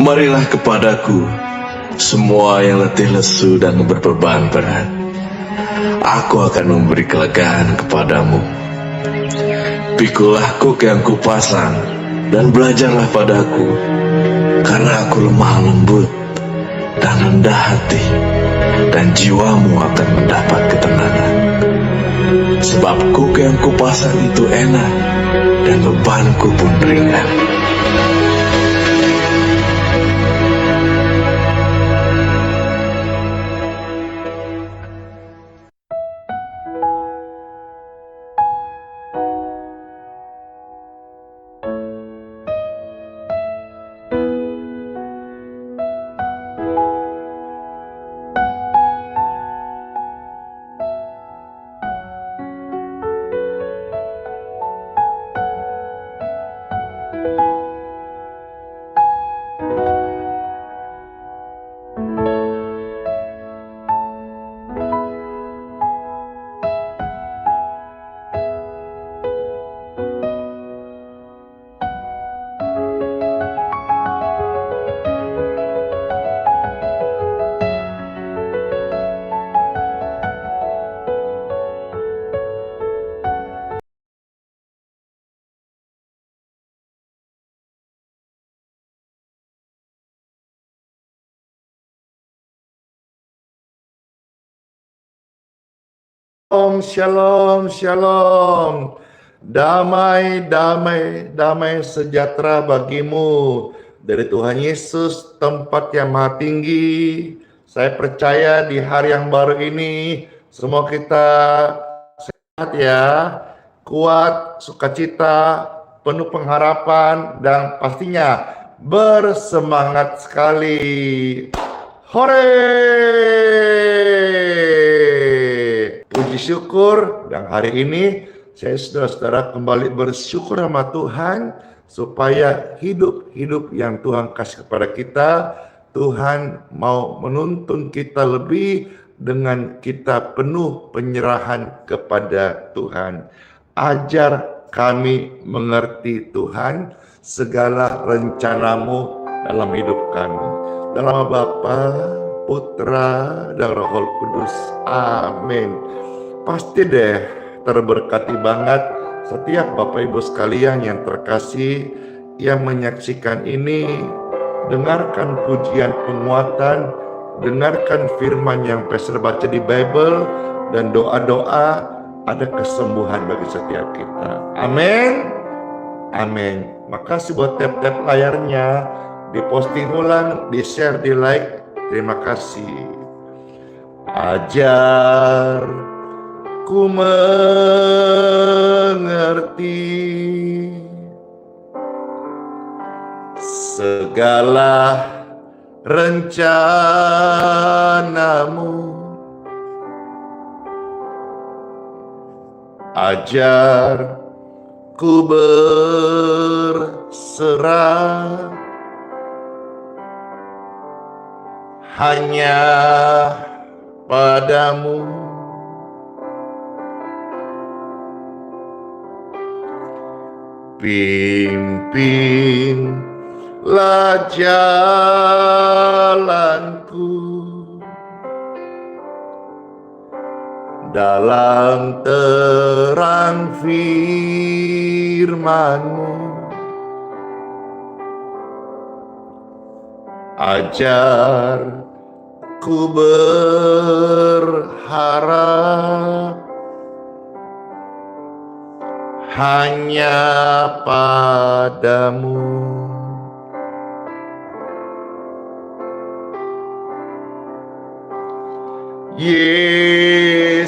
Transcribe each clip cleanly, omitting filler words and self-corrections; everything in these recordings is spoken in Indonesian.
Marilah kepadaku, semua yang letih lesu dan berbeban berat. Aku akan memberi kelegaan kepadamu. Pikulah kuk yang kupasang, dan belajarlah padaku, karena aku lemah lembut dan rendah hati, dan jiwamu akan mendapat ketenangan. Sebab kuk yang kupasang itu enak, dan bebanku pun ringan. Shalom, shalom, shalom. Damai, damai, damai sejahtera bagimu dari Tuhan Yesus, tempat yang maha tinggi. Saya percaya di hari yang baru ini, semua kita sehat ya, kuat, sukacita, penuh pengharapan, dan pastinya bersemangat sekali. Hore! Puji syukur, dan hari ini saya saudara-saudara kembali bersyukur sama Tuhan supaya hidup yang Tuhan kasih kepada kita, Tuhan mau menuntun kita lebih dengan kita penuh penyerahan kepada Tuhan. Ajar kami mengerti Tuhan segala rencanamu dalam hidup kami. Dalam nama Bapa, Putra, dan Roh Kudus. Amin. Pasti deh terberkati banget setiap Bapak Ibu sekalian yang terkasih yang menyaksikan ini. Dengarkan pujian penguatan, dengarkan firman yang Pastor baca di Bible, dan doa-doa, ada kesembuhan bagi setiap kita. Amin. Amin. Makasih buat tap-tap layarnya, diposting ulang, di-share, di-like. Terima kasih. Ajar ku mengerti segala rencanamu. Ajar ku berserah hanya padamu. Pimpinlah jalanku dalam terang firman-Mu. Ajar ku berharap hanya padamu. Yesusku,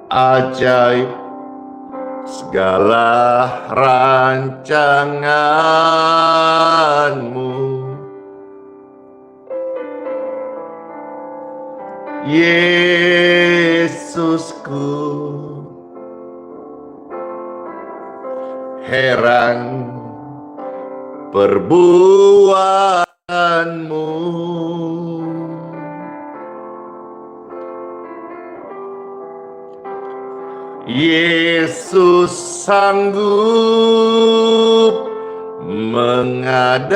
ajaib segala rancangan-Mu. Yesusku, heran perbuatanmu. Yesus Yesus sanggup mengadakan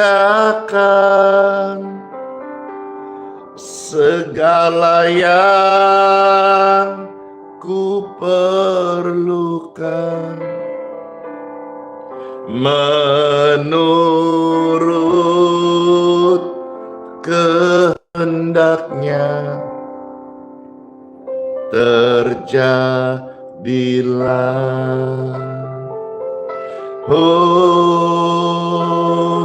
segala yang ku perlukan menurut kehendaknya. Terjadilah. Oh,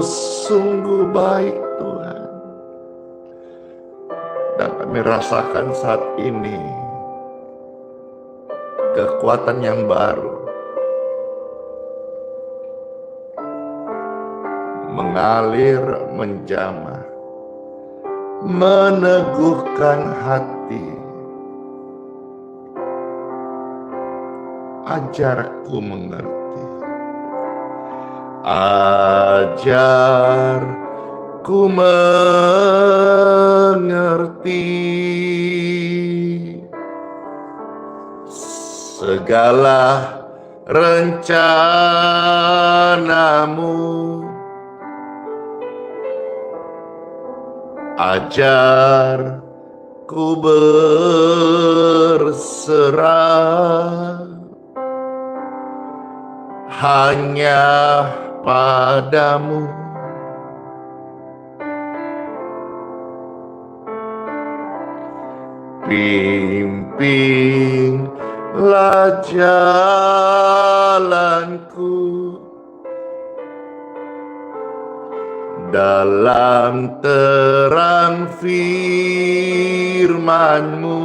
sungguh baik Tuhan. Dan kami rasakan saat ini kekuatan yang baru mengalir, menjamah, meneguhkan hati. Ajarku mengerti, ajarku mengerti segala rencanamu. Ajarku berserah hanya padamu. Pimpinlah jalanku dalam terang firman-Mu.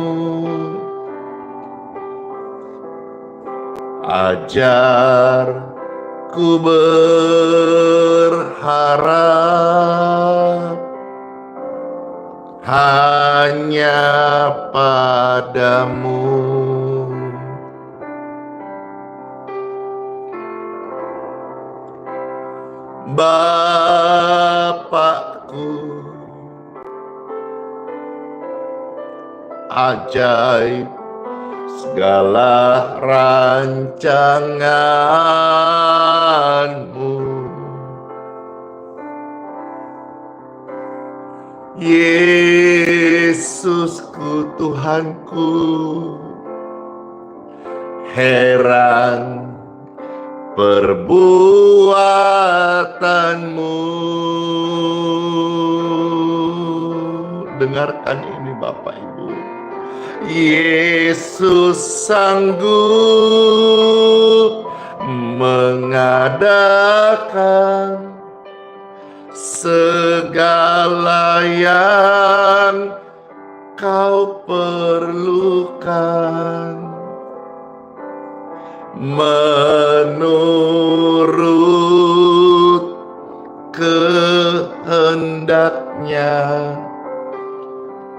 Ajarku berharap hanya padamu. Bapakku, ajaib segala rancangan-Mu. Yesusku, Tuhanku, heran perbuatanmu. Dengarkan ini Bapak Ibu. Yesus sanggup mengadakan segala yang kau perlukan menurut kehendaknya.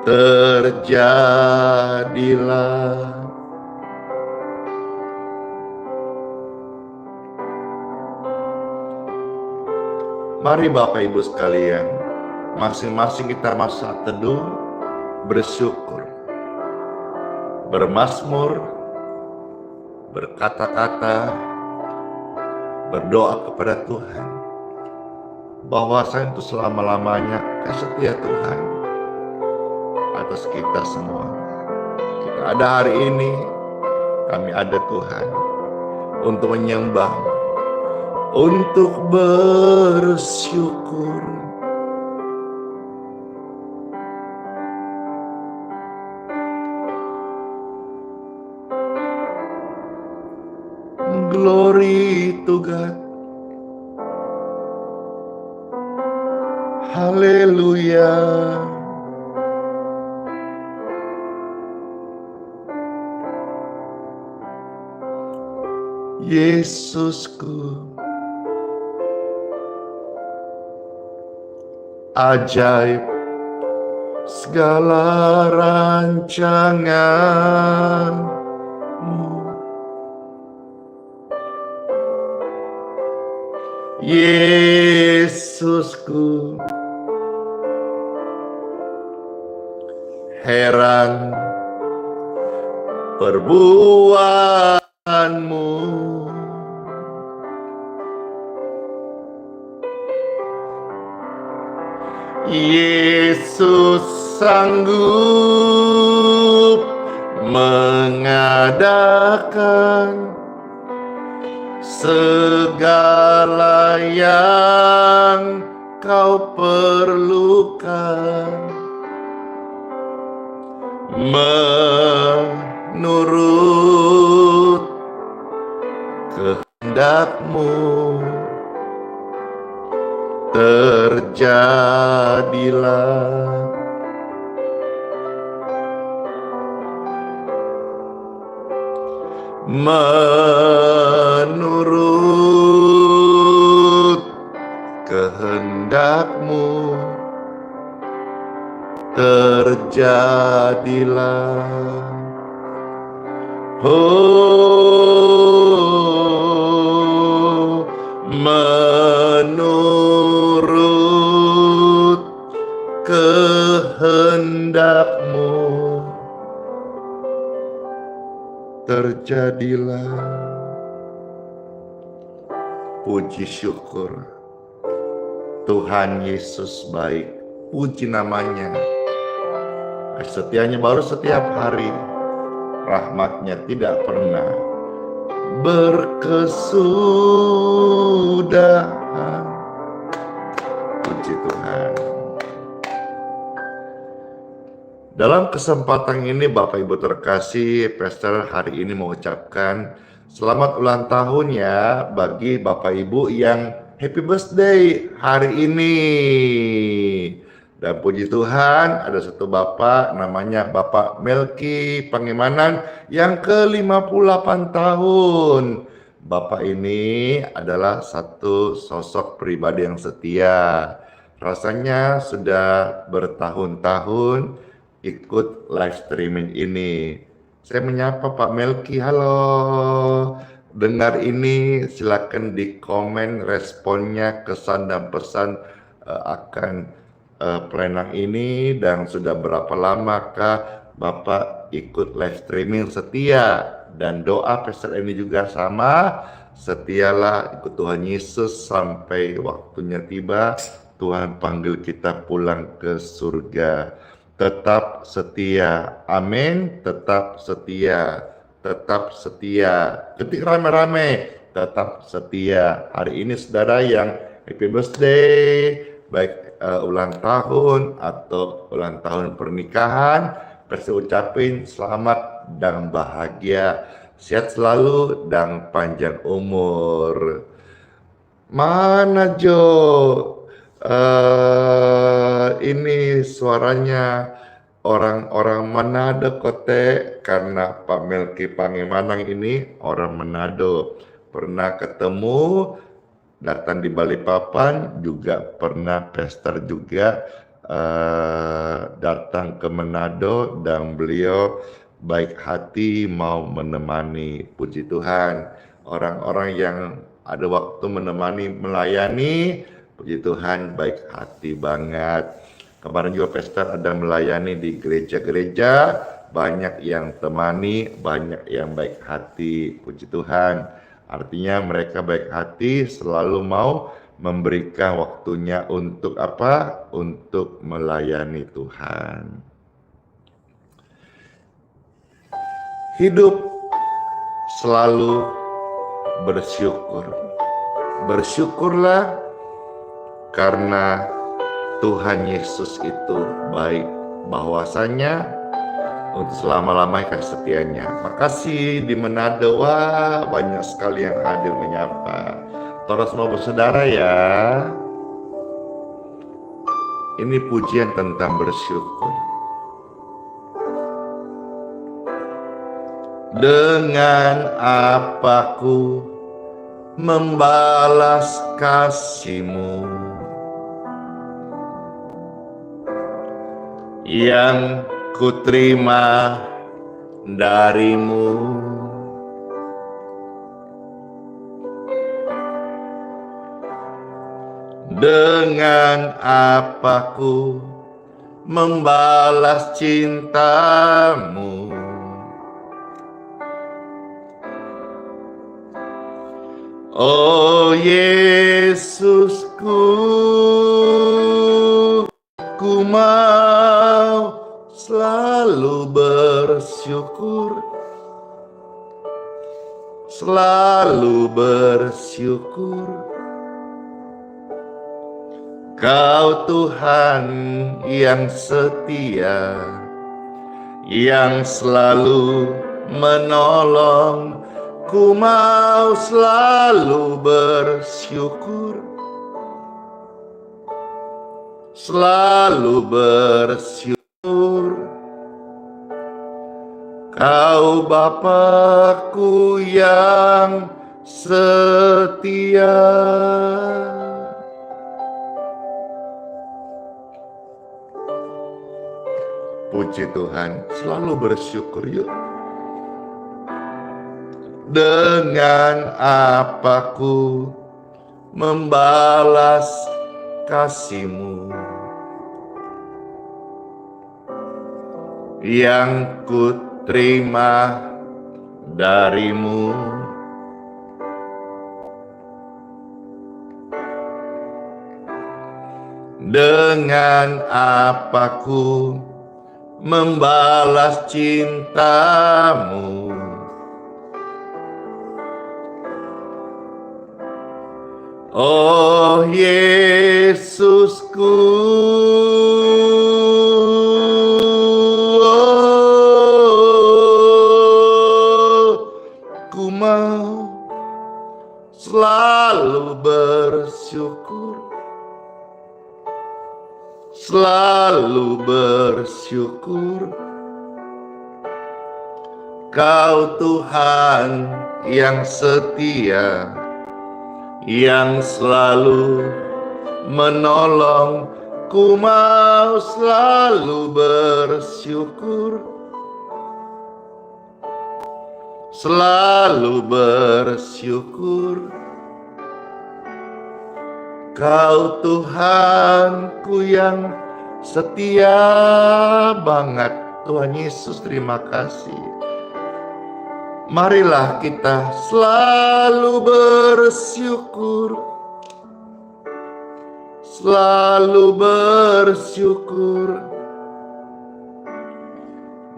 Terjadilah. Mari Bapak Ibu sekalian, masing-masing kita masa teduh, bersyukur, bermazmur, berkata-kata, berdoa kepada Tuhan, bahwasanya itu selama-lamanya setia Tuhan atas kita semua. Kita ada hari ini, kami ada Tuhan untuk menyembah, untuk bersyukur. Glory to God. Haleluya. Yesusku, ajaib segala rancangan-Mu. Yesusku, heran perbuatanmu. Yesus sanggup mengadakan segala yang kau perlukan menurut kehendak-Mu. Terjadilah menurut kehendak-Mu, terjadilah. Oh, menurut kehendak-Mu, terjadilah. Puji syukur, Tuhan Yesus baik, puji namanya. Setianya baru setiap hari, rahmat-Nya tidak pernah berkesudahan. Puji Tuhan. Dalam kesempatan ini Bapak Ibu terkasih, Pastor hari ini mengucapkan selamat ulang tahun ya bagi Bapak Ibu yang happy birthday hari ini. Dan puji Tuhan ada satu Bapak namanya Bapak Melki Pangemanan yang ke-58 tahun. Bapak ini adalah satu sosok pribadi yang setia. Rasanya sudah bertahun-tahun ikut live streaming ini. Saya menyapa Pak Melki, halo. Dengar ini silakan di komen responnya, kesan dan pesan akan plenang ini dan sudah berapa lamakah Bapak ikut live streaming setia, dan doa Pastor ini juga sama, setialah ikut Tuhan Yesus sampai waktunya tiba Tuhan panggil kita pulang ke surga. Tetap setia, amin, tetap setia, tetap setia. Ketik rame-rame, tetap setia. Hari ini saudara yang happy birthday, baik ulang tahun atau ulang tahun pernikahan, saya ucapin selamat dan bahagia, sehat selalu dan panjang umur. Mana Jo? Ini suaranya orang-orang Manado kote, karena Pak Melki Pangemanang ini orang Manado. Pernah ketemu, datang di Balikpapan, juga pernah Pastor juga datang ke Manado dan beliau baik hati mau menemani. Puji Tuhan, orang-orang yang ada waktu menemani, melayani, puji Tuhan baik hati banget. Kemarin juga Pastor ada melayani di gereja-gereja, banyak yang temani, banyak yang baik hati. Puji Tuhan. Artinya mereka baik hati, selalu mau memberikan waktunya untuk apa? Untuk melayani Tuhan. Hidup selalu bersyukur. Bersyukurlah karena Tuhan Yesus itu baik, bahwasanya untuk selama-lamanya kasih setianya. Makasih di Manado, wah banyak sekali yang hadir menyapa. Terus mau bersaudara ya. Ini pujian tentang bersyukur. Dengan apaku membalas kasih-Mu yang kuterima dari-Mu. Dengan apaku membalas cinta-Mu Oh Yesusku, ku mau selalu bersyukur, selalu bersyukur. Kau Tuhan yang setia, yang selalu menolong. Ku mau selalu bersyukur, selalu bersyukur. Kau Bapa-Ku yang setia. Puji Tuhan, selalu bersyukur yuk. Dengan apa ku membalas kasih-Mu yang ku terima dari-Mu. Dengan apa ku membalas cinta-Mu. Oh Yesusku, ku mau selalu bersyukur, selalu bersyukur. Kau Tuhan yang setia, yang selalu menolong. Ku mau selalu bersyukur, selalu bersyukur. Kau Tuhanku yang setia banget. Tuhan Yesus, terima kasih. Marilah kita selalu bersyukur, selalu bersyukur.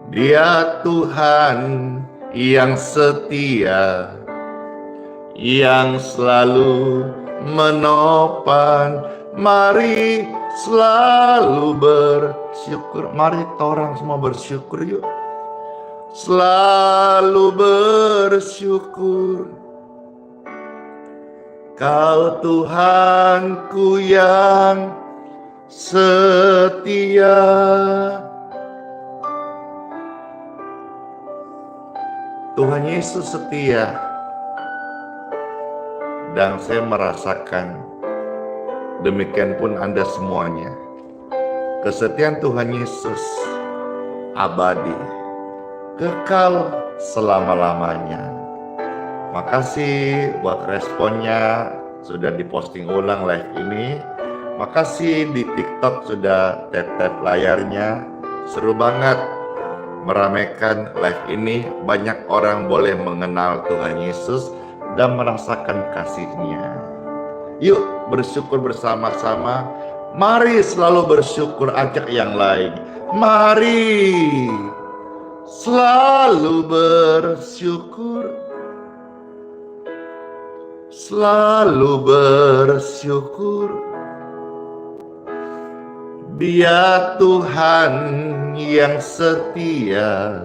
Dia Tuhan yang setia, yang selalu menopang. Mari selalu bersyukur. Mari kita orang semua bersyukur yuk. Selalu bersyukur. Kau Tuhanku yang setia. Tuhan Yesus setia, dan saya merasakan demikian pun Anda semuanya. Kesetiaan Tuhan Yesus abadi, kekal selama-lamanya. Makasih buat responnya, sudah diposting ulang live ini. Makasih di TikTok sudah tap-tap layarnya. Seru banget meramaikan live ini. Banyak orang boleh mengenal Tuhan Yesus dan merasakan kasih-Nya. Yuk bersyukur bersama-sama. Mari selalu bersyukur, ajak yang lain. Mari selalu bersyukur, selalu bersyukur. Dia Tuhan yang setia,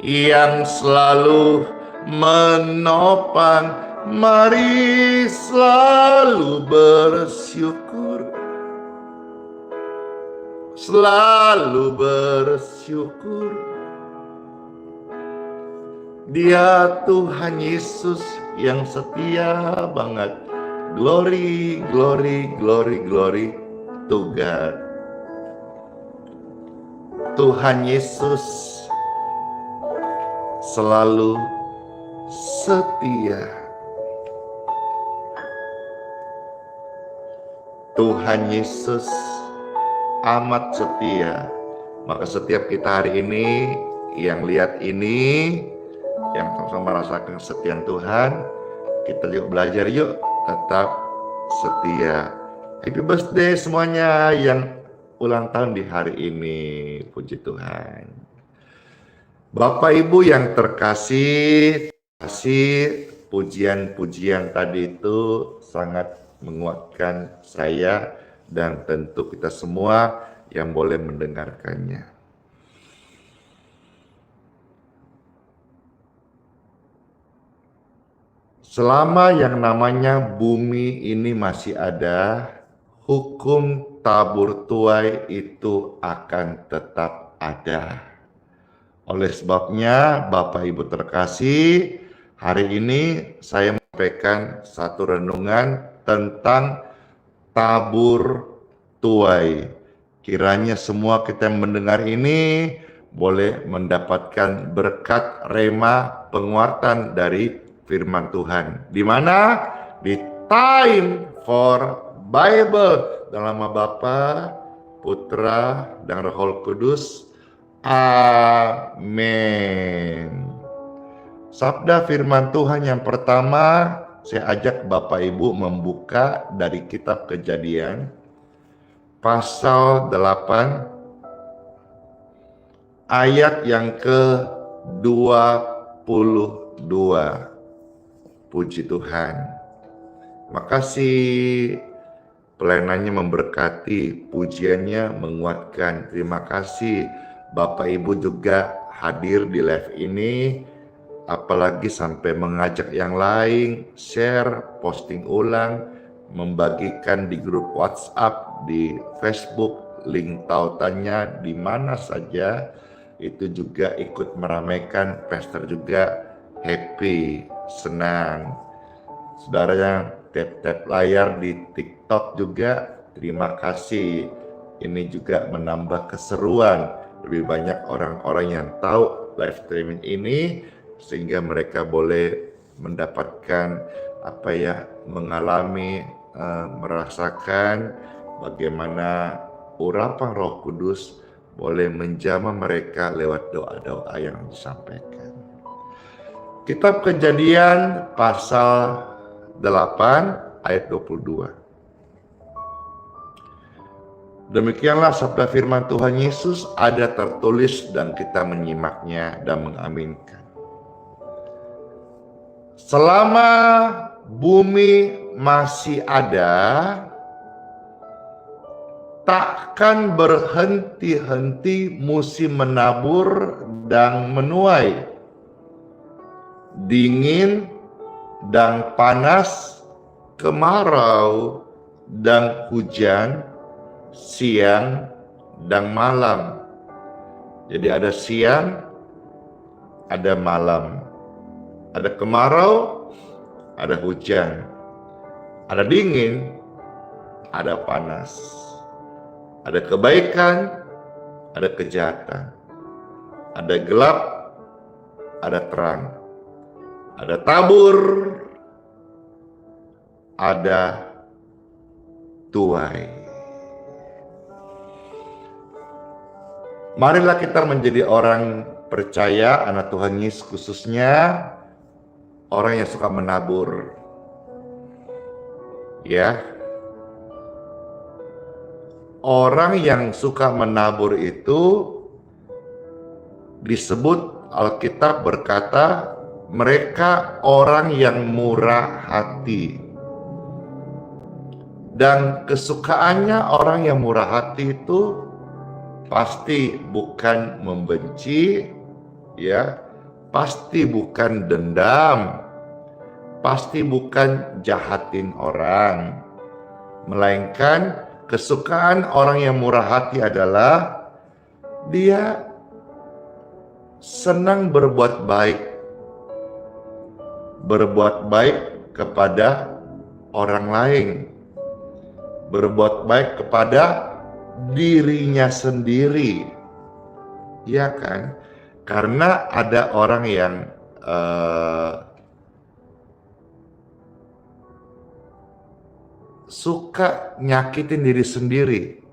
yang selalu menopang. Mari selalu bersyukur, selalu bersyukur. Dia Tuhan Yesus yang setia banget. Glory, glory, glory, glory to God. Tuhan Yesus selalu setia. Tuhan Yesus amat setia. Maka setiap kita hari ini yang lihat ini, yang sama-sama merasakan kesetiaan Tuhan, kita juga belajar yuk tetap setia. Happy birthday semuanya yang ulang tahun di hari ini, puji Tuhan. Bapak Ibu yang terkasih, pujian-pujian tadi itu sangat menguatkan saya dan tentu kita semua yang boleh mendengarkannya. Selama yang namanya bumi ini masih ada, hukum tabur tuai itu akan tetap ada. Oleh sebabnya, Bapak Ibu terkasih, hari ini saya menyampaikan satu renungan tentang tabur tuai. Kiranya semua kita yang mendengar ini boleh mendapatkan berkat rema penguatan dari firman Tuhan. Di mana? Di Time for Bible. Dalam nama Bapa, Putra, dan Roh Kudus. Amin. Sabda firman Tuhan yang pertama, saya ajak Bapak Ibu membuka dari kitab Kejadian pasal 8 ayat yang ke-22. Puji Tuhan. Makasih pelayanannya memberkati, pujiannya menguatkan. Terima kasih Bapak Ibu juga hadir di live ini, apalagi sampai mengajak yang lain, share, posting ulang, membagikan di grup WhatsApp, di Facebook, link tautannya di mana saja, itu juga ikut meramaikan. Pastor juga happy, senang. Saudara yang tap-tap layar di TikTok juga, terima kasih. Ini juga menambah keseruan. Lebih banyak orang-orang yang tahu live streaming ini, sehingga mereka boleh mendapatkan mengalami, merasakan bagaimana urapan Roh Kudus boleh menjamah mereka lewat doa-doa yang disampaikan. Kitab Kejadian pasal 8 ayat 22. Demikianlah sabda firman Tuhan Yesus ada tertulis dan kita menyimaknya dan mengaminkan. Selama bumi masih ada, takkan berhenti-henti musim menabur dan menuai, dingin dan panas, kemarau dan hujan, siang dan malam. Jadi ada siang, ada malam, ada kemarau, ada hujan, ada dingin, ada panas, ada kebaikan, ada kejahatan, ada gelap, ada terang, ada tabur, ada tuai. Marilah kita menjadi orang percaya, anak Tuhan Yesus khususnya, orang yang suka menabur. Ya. Orang yang suka menabur itu disebut, Alkitab berkata, mereka orang yang murah hati. Dan kesukaannya orang yang murah hati itu pasti bukan membenci, ya, pasti bukan dendam, pasti bukan jahatin orang, melainkan kesukaan orang yang murah hati adalah dia senang berbuat baik kepada orang lain, berbuat baik kepada dirinya sendiri, ya kan? Karena ada orang yang suka nyakitin diri sendiri.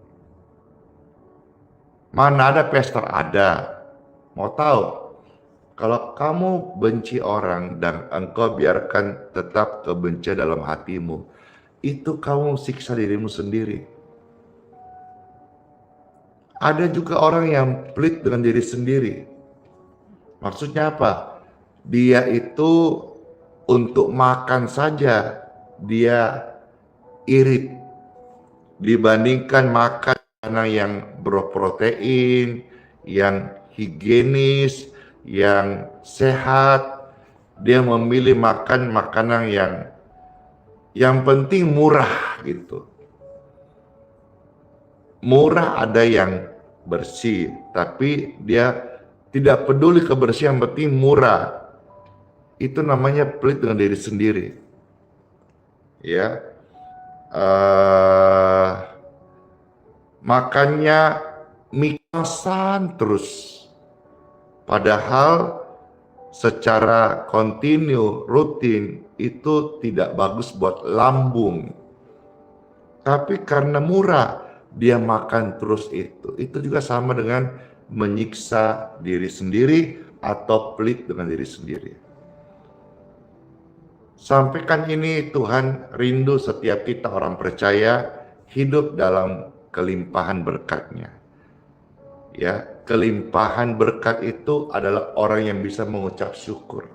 Mana ada pastor? Ada. Mau tahu? Kalau kamu benci orang dan engkau biarkan tetap kebencian dalam hatimu, itu kamu siksa dirimu sendiri. Ada juga orang yang pelit dengan diri sendiri. Maksudnya apa? Dia itu untuk makan saja dia irit dibandingkan makan makanan yang berprotein, yang higienis, yang sehat. Dia memilih makan makanan yang penting murah gitu. Murah, ada yang bersih, tapi dia tidak peduli kebersihan, yang penting murah. Itu namanya pelit dengan diri sendiri. Ya, makannya mie instan terus, padahal secara kontinu, rutin itu tidak bagus buat lambung. Tapi karena murah, dia makan terus itu. Itu juga sama dengan menyiksa diri sendiri atau pelit dengan diri sendiri. Sampaikan ini Tuhan rindu setiap kita orang percaya hidup dalam kelimpahan berkat-Nya. Ya, kelimpahan berkat itu adalah orang yang bisa mengucap syukur.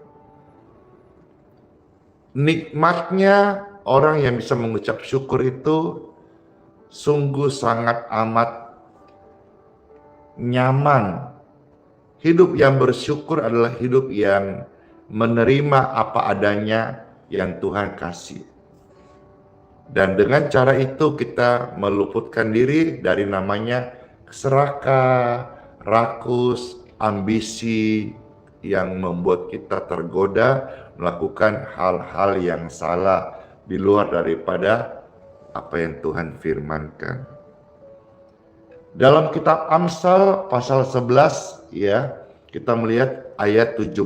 Nikmatnya orang yang bisa mengucap syukur itu sungguh sangat amat nyaman. Hidup yang bersyukur adalah hidup yang menerima apa adanya yang Tuhan kasih. Dan dengan cara itu kita meluputkan diri dari namanya serakah, rakus, ambisi yang membuat kita tergoda melakukan hal-hal yang salah di luar daripada apa yang Tuhan firmankan. Dalam kitab Amsal pasal 11 ya, kita melihat ayat 17.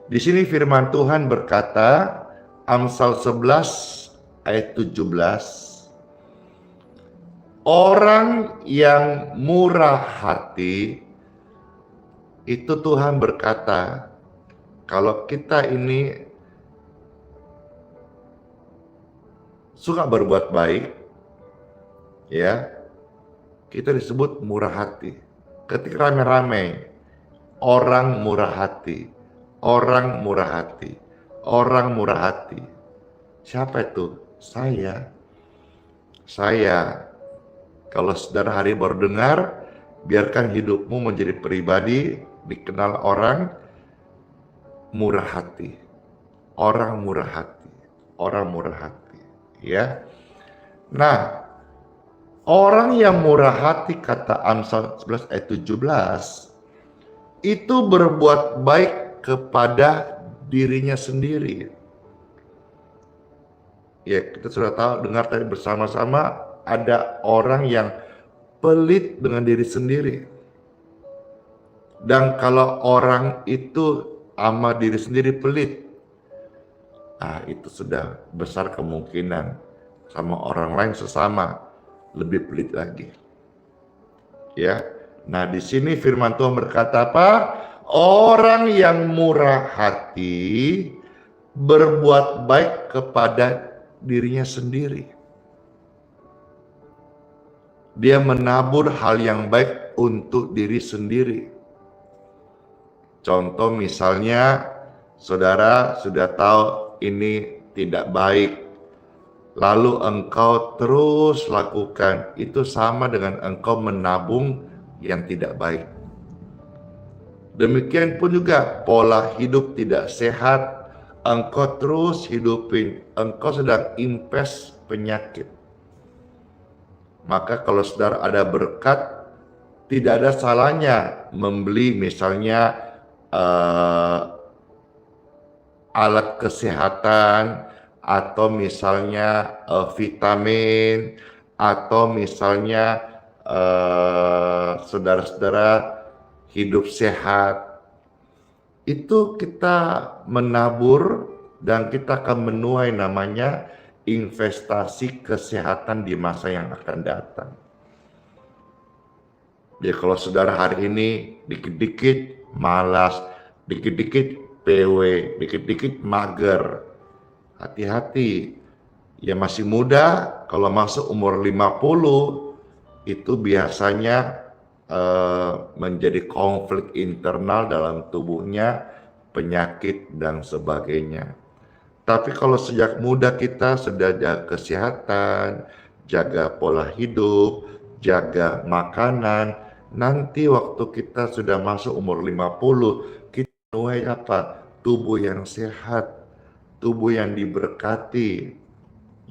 Di sini firman Tuhan berkata, Amsal 11 ayat 17. Orang yang murah hati, itu Tuhan berkata, kalau kita ini suka berbuat baik, ya, kita disebut murah hati. Ketika rame-rame, orang murah hati, orang murah hati, orang murah hati. Siapa itu? Saya. Kalau saudara hari baru dengar, biarkan hidupmu menjadi pribadi dikenal orang murah hati. Orang murah hati. Orang murah hati. Ya. Nah, orang yang murah hati, kata Amsal 11 ayat 17, itu berbuat baik kepada dirinya sendiri. Ya, kita sudah tahu, dengar tadi bersama-sama, ada orang yang pelit dengan diri sendiri. Dan kalau orang itu sama diri sendiri pelit, itu sudah besar kemungkinan sama orang lain sesama lebih pelit lagi. Ya. Nah, di sini firman Tuhan berkata apa? Orang yang murah hati berbuat baik kepada dirinya sendiri. Dia menabur hal yang baik untuk diri sendiri. Contoh misalnya, saudara sudah tahu ini tidak baik, lalu engkau terus lakukan, itu sama dengan engkau menabung yang tidak baik. Demikian pun juga pola hidup tidak sehat, engkau terus hidupin, engkau sedang invest penyakit. Maka kalau saudara ada berkat, tidak ada salahnya membeli misalnya alat kesehatan, atau misalnya vitamin, atau misalnya saudara-saudara hidup sehat. Itu kita menabur dan kita akan menuai namanya investasi kesehatan di masa yang akan datang. Ya kalau saudara hari ini dikit-dikit malas, dikit-dikit PW, dikit-dikit mager, hati-hati. Ya masih muda, kalau masuk umur 50 itu biasanya menjadi konflik internal dalam tubuhnya, penyakit dan sebagainya. Tapi kalau sejak muda kita sudah jaga kesehatan, jaga pola hidup, jaga makanan, nanti waktu kita sudah masuk umur 50, kita menuai apa? Tubuh yang sehat, tubuh yang diberkati.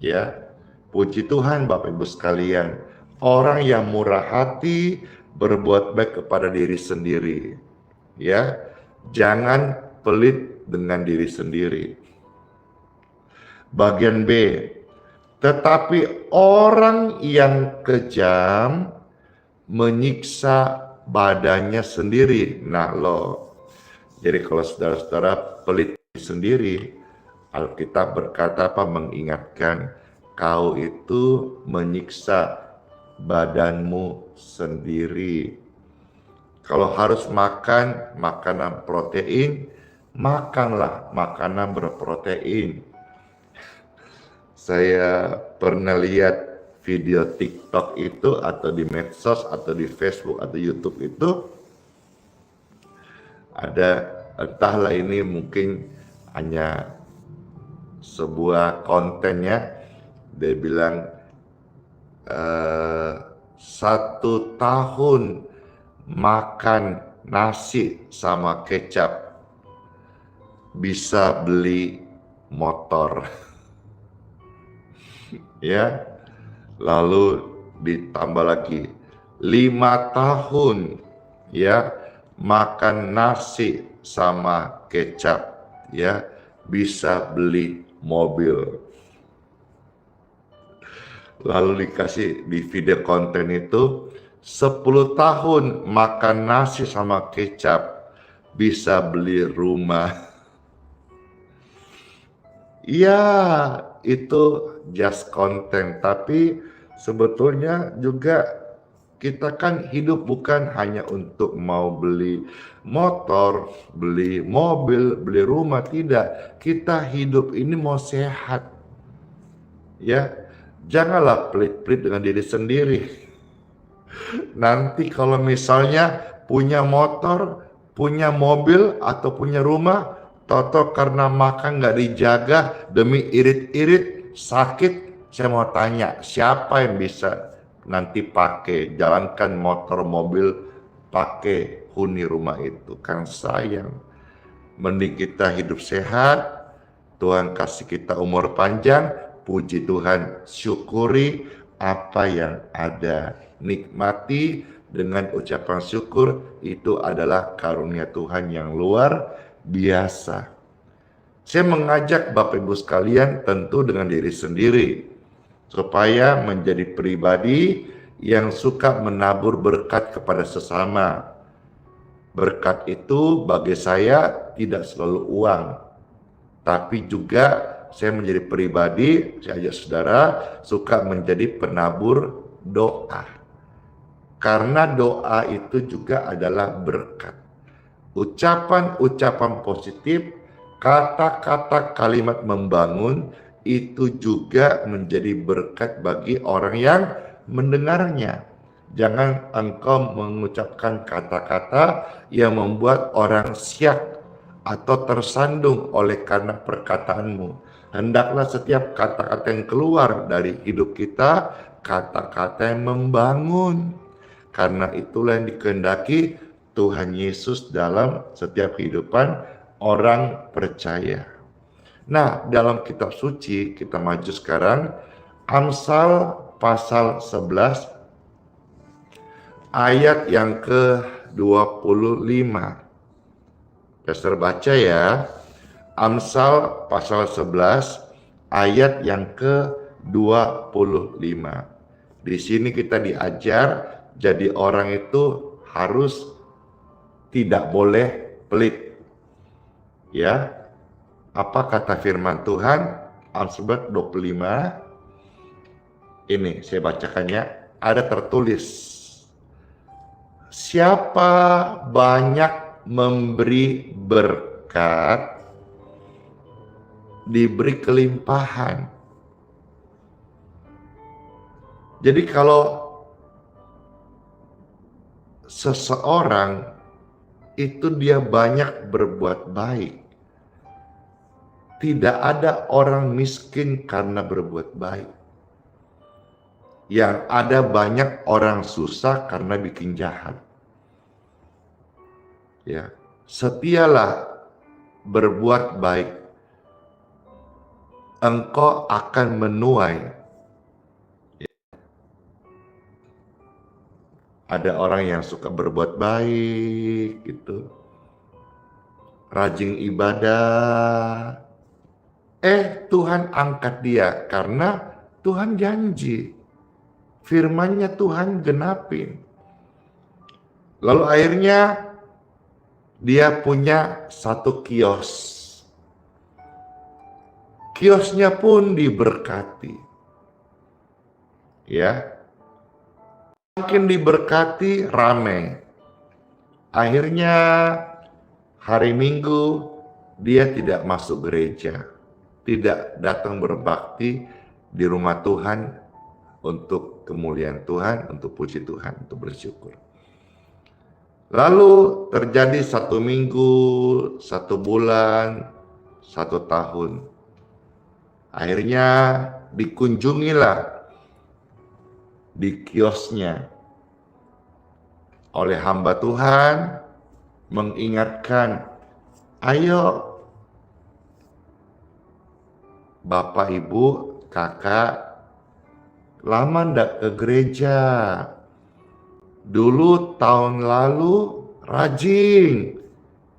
Ya, puji Tuhan Bapak Ibu sekalian. Orang yang murah hati berbuat baik kepada diri sendiri. Ya, jangan pelit dengan diri sendiri. Bagian B, tetapi orang yang kejam menyiksa badannya sendiri. Nah loh, jadi kalau saudara-saudara pelit sendiri, Alkitab berkata apa? Mengingatkan, kau itu menyiksa badanmu sendiri. Kalau harus makan makanan protein, makanlah makanan berprotein. Saya pernah lihat video TikTok itu atau di medsos atau di Facebook atau YouTube itu ada, entahlah ini mungkin hanya sebuah kontennya, dia bilang 1 tahun makan nasi sama kecap bisa beli motor. Ya, lalu ditambah lagi 5 tahun ya makan nasi sama kecap ya bisa beli mobil. Lalu dikasih di video konten itu 10 tahun makan nasi sama kecap bisa beli rumah. Ya, itu just konten, tapi sebetulnya juga kita kan hidup bukan hanya untuk mau beli motor, beli mobil, beli rumah, tidak. Kita hidup ini mau sehat. Ya, janganlah pelit-pelit dengan diri sendiri. Nanti kalau misalnya punya motor, punya mobil atau punya rumah, toto karena makan nggak dijaga demi irit-irit sakit, saya mau tanya siapa yang bisa nanti pakai jalankan motor mobil pakai huni rumah itu? Kan sayang. Mending kita hidup sehat, Tuhan kasih kita umur panjang, puji Tuhan, syukuri apa yang ada, nikmati dengan ucapan syukur. Itu adalah karunia Tuhan yang luar biasa. Saya mengajak Bapak Ibu sekalian tentu dengan diri sendiri supaya menjadi pribadi yang suka menabur berkat kepada sesama. Berkat itu bagi saya tidak selalu uang, tapi juga saya menjadi pribadi, saya ajak saudara suka menjadi penabur doa. Karena doa itu juga adalah berkat. Ucapan-ucapan positif, kata-kata kalimat membangun itu juga menjadi berkat bagi orang yang mendengarnya. Jangan engkau mengucapkan kata-kata yang membuat orang siak atau tersandung oleh karena perkataanmu. Hendaklah setiap kata-kata yang keluar dari hidup kita, kata-kata yang membangun. Karena itulah yang dikehendaki Tuhan Yesus dalam setiap kehidupan orang percaya. Nah, dalam kitab suci kita maju sekarang Amsal pasal 11 ayat yang ke-25. Pastor baca ya. Amsal pasal 11 ayat yang ke-25. Di sini kita diajar jadi orang itu harus tidak boleh pelit. Ya. Apa kata firman Tuhan? Amsal 25. Ini saya bacakannya, ada tertulis. siapa banyak memberi berkat, diberi kelimpahan. Jadi kalau seseorang itu dia banyak berbuat baik, tidak ada orang miskin karena berbuat baik. Yang ada banyak orang susah karena bikin jahat. Ya, setialah berbuat baik, engkau akan menuai. Ada orang yang suka berbuat baik gitu, rajin ibadah. Tuhan angkat dia karena Tuhan janji. Firman-Nya Tuhan genapin. Lalu akhirnya dia punya satu kios. Kiosnya pun diberkati. Ya. Makin diberkati, rame. Akhirnya hari Minggu dia tidak masuk gereja, tidak datang berbakti di rumah Tuhan untuk kemuliaan Tuhan, untuk puji Tuhan, untuk bersyukur. Lalu terjadi 1 minggu, 1 bulan, 1 tahun. Akhirnya dikunjungilah di kiosnya oleh hamba Tuhan, mengingatkan, ayo Bapak, Ibu, Kakak, lama ndak ke gereja. Dulu tahun lalu rajin,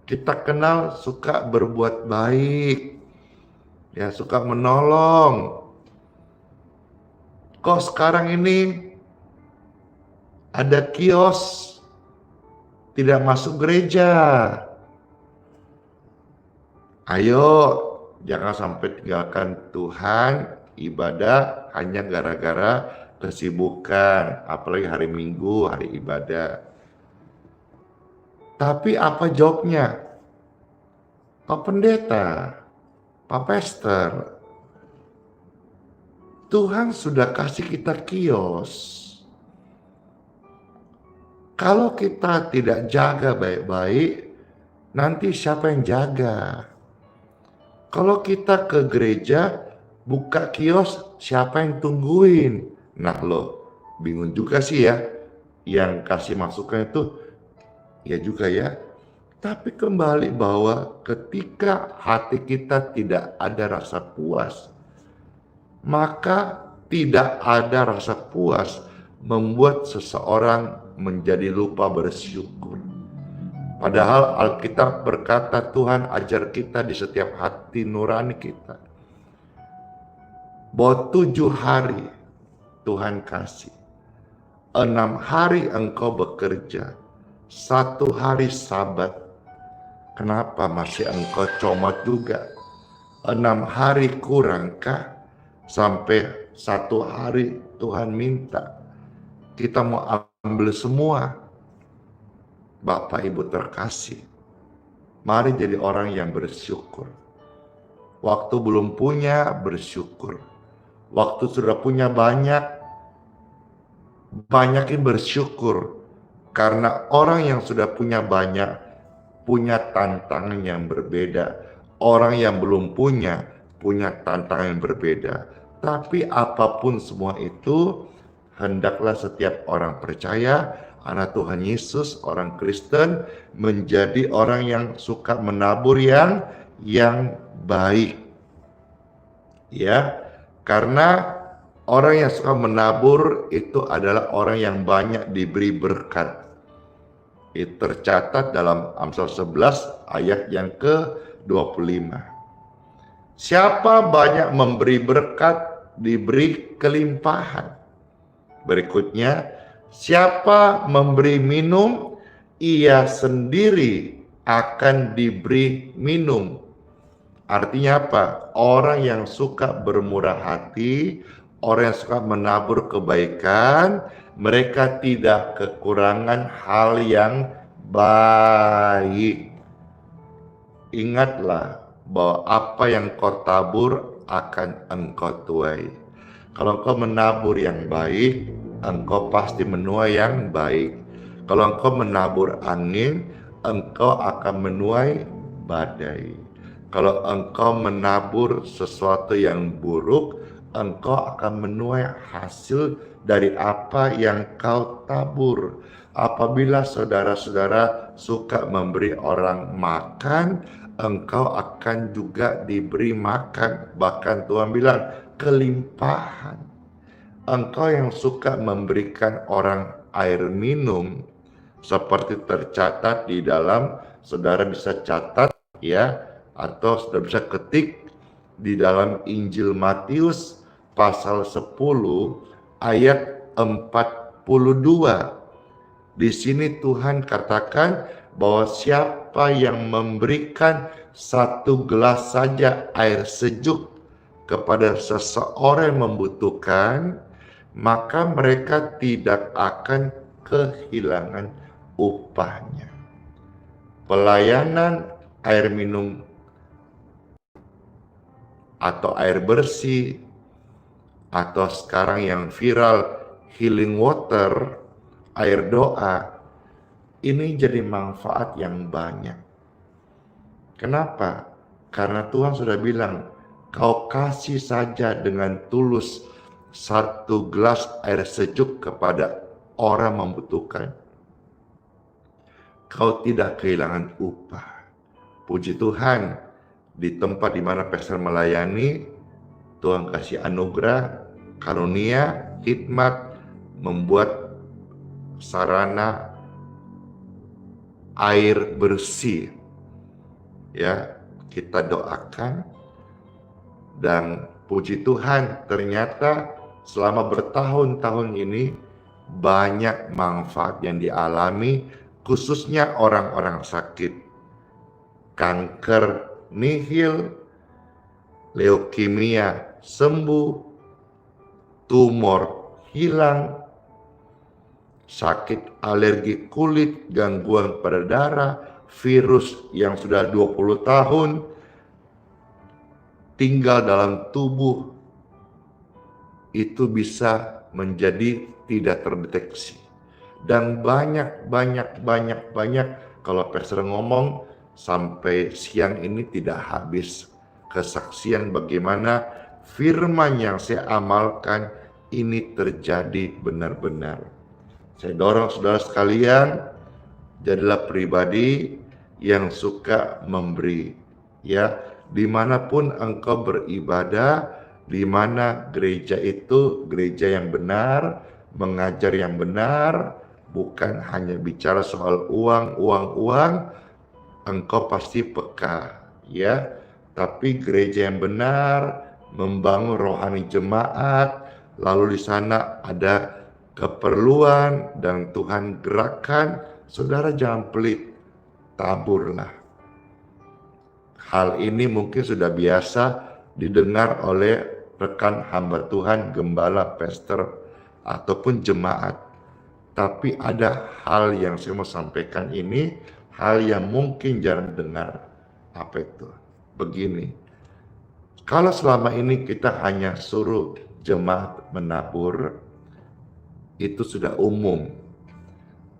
kita kenal suka berbuat baik, ya suka menolong. Kok sekarang ini ada kios, tidak masuk gereja? Ayo, jangan sampai tinggalkan Tuhan, ibadah hanya gara-gara kesibukan, apalagi hari Minggu, hari ibadah. Tapi apa jawabnya? Pak Pendeta, Pak Pastor, Tuhan sudah kasih kita kios. Kalau kita tidak jaga baik-baik, nanti siapa yang jaga? Kalau kita ke gereja, buka kios, siapa yang tungguin? Nah loh, bingung juga sih ya. Yang kasih masukan itu, ya juga ya. Tapi kembali bahwa ketika hati kita tidak ada rasa puas, maka tidak ada rasa puas membuat seseorang menjadi lupa bersyukur. Padahal Alkitab berkata Tuhan ajar kita di setiap hati nurani kita, bahwa 7 hari Tuhan kasih, 6 hari engkau bekerja, 1 hari sabat. Kenapa masih engkau comot juga? 6 hari kurangkah? Sampai 1 hari Tuhan minta kita mau ambil semua. Bapak Ibu terkasih, mari jadi orang yang bersyukur. Waktu belum punya, bersyukur. Waktu sudah punya banyakin bersyukur. Karena orang yang sudah punya banyak, punya tantangan yang berbeda. Orang yang belum punya tantangan yang berbeda. Tapi apapun semua itu, hendaklah setiap orang percaya, anak Tuhan Yesus, orang Kristen, menjadi orang yang suka menabur yang baik. Ya, karena orang yang suka menabur itu adalah orang yang banyak diberi berkat. Itu tercatat dalam Amsal 11 ayat yang ke-25. Siapa banyak memberi berkat, diberi kelimpahan. Berikutnya, siapa memberi minum, ia sendiri akan diberi minum. Artinya apa? Orang yang suka bermurah hati, orang yang suka menabur kebaikan, Mereka tidak kekurangan hal yang baik. Ingatlah bahwa apa yang kau tabur akan engkau tuai. Kalau engkau menabur yang baik, engkau pasti menuai yang baik. Kalau engkau menabur angin, engkau akan menuai badai. Kalau engkau menabur sesuatu yang buruk, engkau akan menuai hasil dari apa yang kau tabur. Apabila saudara-saudara suka memberi orang makan, engkau akan juga diberi makan. Bahkan Tuhan bilang, kelimpahan. Engkau yang suka memberikan orang air minum, seperti tercatat di dalam, saudara bisa catat ya, atau saudara bisa ketik di dalam Injil Matius pasal 10 ayat 42. Di sini Tuhan katakan bahwa siapa yang memberikan satu gelas saja air sejuk kepada seseorang yang membutuhkan, maka mereka tidak akan kehilangan upahnya. Pelayanan air minum atau air bersih, atau sekarang yang viral healing water, air doa, ini jadi manfaat yang banyak. Kenapa? Karena Tuhan sudah bilang, kau kasih saja dengan tulus satu gelas air sejuk kepada orang membutuhkan, kau tidak kehilangan upah. Puji Tuhan, di tempat di mana pastor melayani, Tuhan kasih anugerah, karunia, hikmat, membuat sarana air bersih. Ya, kita doakan, dan puji Tuhan ternyata selama bertahun-tahun ini banyak manfaat yang dialami, khususnya orang-orang sakit. Kanker nihil, leukemia sembuh, tumor hilang, sakit alergi kulit, gangguan pada darah, virus yang sudah 20 tahun tinggal dalam tubuh itu bisa menjadi tidak terdeteksi. Dan banyak kalau pastor ngomong sampai siang ini tidak habis kesaksian bagaimana firman yang saya amalkan ini terjadi benar-benar. Saya dorong saudara sekalian, jadilah pribadi yang suka memberi. Ya, dimanapun engkau beribadah, di mana gereja itu gereja yang benar, mengajar yang benar, bukan hanya bicara soal uang, engkau pasti peka, ya. Tapi gereja yang benar, membangun rohani jemaat, lalu di sana ada keperluan dan Tuhan gerakkan, saudara jangan pelit, taburlah. Hal ini mungkin sudah biasa didengar oleh rekan hamba Tuhan, gembala, pastor, ataupun jemaat. Tapi ada hal yang saya mau sampaikan ini, hal yang mungkin jarang dengar. Apa itu? Begini, kalau selama ini kita hanya suruh jemaat menabur, itu sudah umum.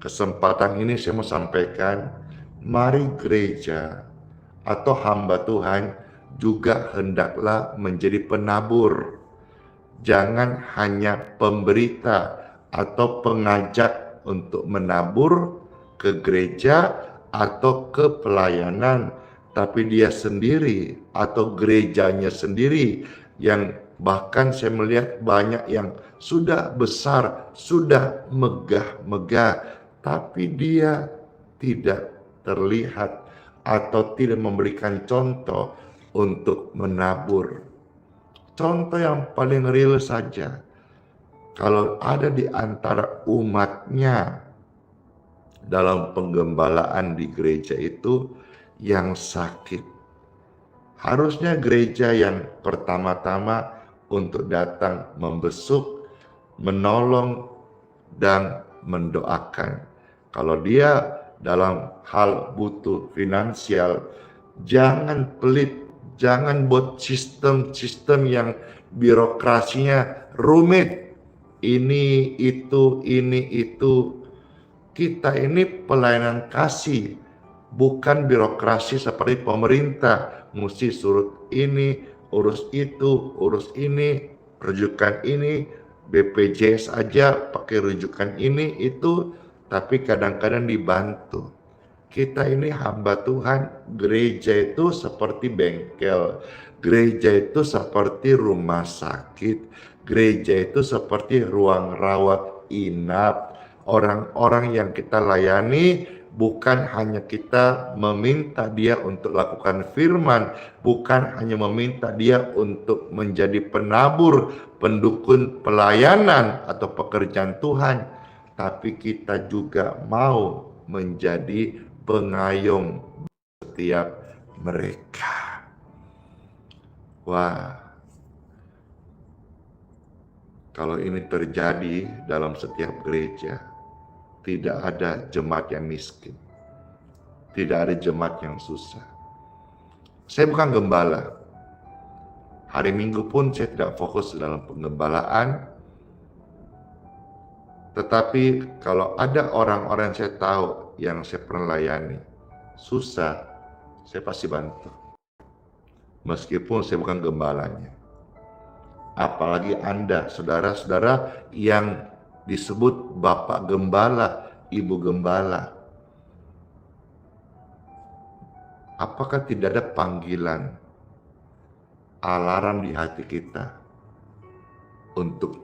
Kesempatan ini saya mau sampaikan, mari gereja atau hamba Tuhan juga hendaklah menjadi penabur. Jangan hanya pemberita atau pengajak untuk menabur ke gereja atau ke pelayanan, tapi dia sendiri atau gerejanya sendiri yang bahkan saya melihat banyak yang sudah besar, sudah megah-megah, tapi dia tidak terlihat atau tidak memberikan contoh untuk menabur. Contoh yang paling real saja, kalau ada di antara umatnya dalam penggembalaan di gereja itu yang sakit, harusnya gereja yang pertama-tama untuk datang membesuk, menolong, dan mendoakan. Kalau dia dalam hal butuh finansial, jangan pelit, jangan buat sistem-sistem yang birokrasinya rumit. Ini, itu. Kita ini pelayanan kasih, bukan birokrasi seperti pemerintah. Mesti surut ini, urus itu, urus ini, rujukan ini, BPJS aja pakai rujukan ini, itu. Tapi kadang-kadang dibantu. Kita ini hamba Tuhan, gereja itu seperti bengkel, gereja itu seperti rumah sakit, gereja itu seperti ruang rawat inap. Orang-orang yang kita layani bukan hanya kita meminta dia untuk lakukan firman, bukan hanya meminta dia untuk menjadi penabur, pendukung pelayanan atau pekerjaan Tuhan, tapi kita juga mau menjadi pengayom setiap mereka. Wah, kalau ini terjadi dalam setiap gereja, tidak ada jemaat yang miskin, tidak ada jemaat yang susah. Saya bukan gembala. Hari Minggu pun saya tidak fokus dalam penggembalaan. Tetapi kalau ada orang-orang yang saya tahu, yang saya pernah layani, susah, saya pasti bantu. Meskipun saya bukan gembalanya. Apalagi Anda, saudara-saudara yang disebut Bapak Gembala, Ibu Gembala. Apakah tidak ada panggilan, alarm di hati kita untuk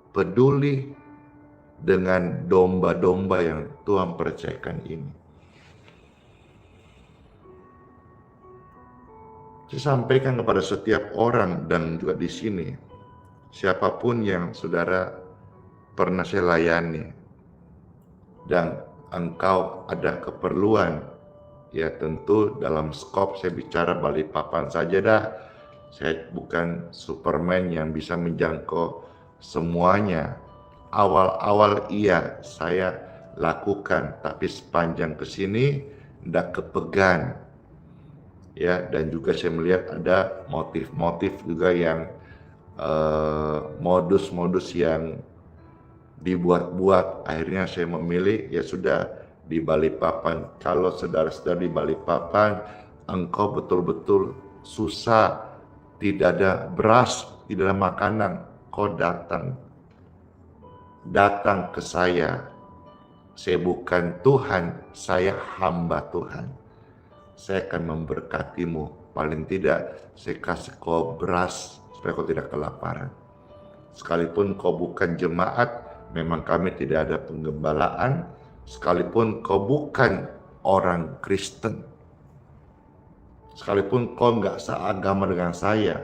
peduli dengan domba-domba yang Tuhan percayakan ini? Saya sampaikan kepada setiap orang dan juga di sini, siapapun yang saudara pernah saya layani dan engkau ada keperluan, ya tentu dalam skop saya bicara Balikpapan saja dah. Saya bukan Superman yang bisa menjangkau semuanya. Awal-awal iya saya lakukan, tapi sepanjang kesini ndak kepegang. Ya, dan juga saya melihat ada motif-motif juga yang modus-modus yang dibuat-buat. Akhirnya saya memilih ya sudah di Balikpapan. Kalau saudara-saudara di Balikpapan engkau betul-betul susah, tidak ada beras, tidak ada makanan, kau datang ke saya. Saya bukan Tuhan, saya hamba Tuhan. Saya akan memberkatimu. Paling tidak saya kasih kau beras supaya kau tidak kelaparan. Sekalipun kau bukan jemaat, memang kami tidak ada penggembalaan. Sekalipun kau bukan orang Kristen, sekalipun kau nggak seagama dengan saya,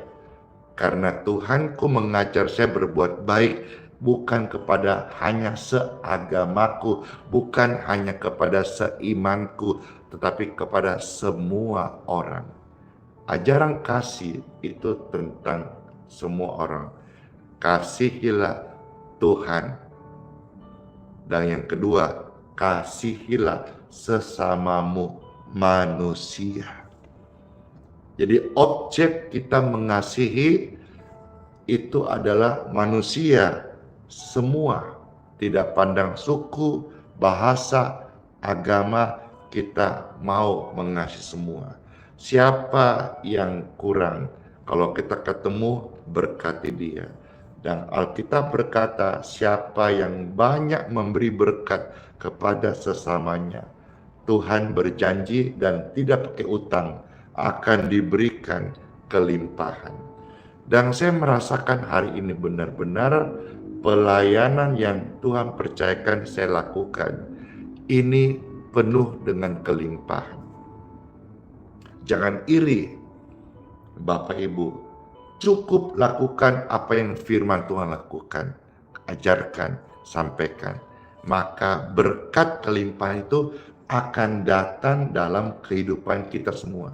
karena Tuhanku mengajar saya berbuat baik, bukan kepada hanya seagamaku, bukan hanya kepada seimanku, tetapi kepada semua orang. Ajaran kasih itu tentang semua orang. Kasihilah Tuhan. Dan yang kedua, kasihilah sesamamu manusia. Jadi objek kita mengasihi itu adalah manusia semua. Tidak pandang suku, bahasa, agama, kita mau mengasihi semua. Siapa yang kurang, kalau kita ketemu berkati dia. Dan Alkitab berkata, siapa yang banyak memberi berkat kepada sesamanya, Tuhan berjanji dan tidak pakai utang, akan diberikan kelimpahan. Dan saya merasakan hari ini benar-benar pelayanan yang Tuhan percayakan saya lakukan ini penuh dengan kelimpahan. Jangan iri, Bapak Ibu, cukup lakukan apa yang firman Tuhan lakukan, ajarkan, sampaikan. Maka berkat kelimpahan itu akan datang dalam kehidupan kita semua.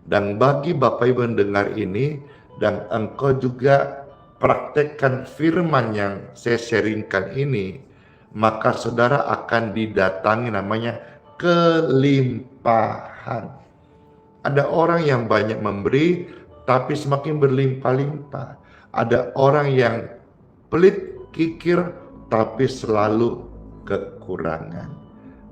Dan bagi Bapak Ibu yang dengar ini, dan engkau juga praktekkan firman yang saya sharingkan ini, maka saudara akan didatangi namanya kelimpahan. Ada orang yang banyak memberi, tapi semakin berlimpah-limpah. Ada orang yang pelit, kikir, tapi selalu kekurangan.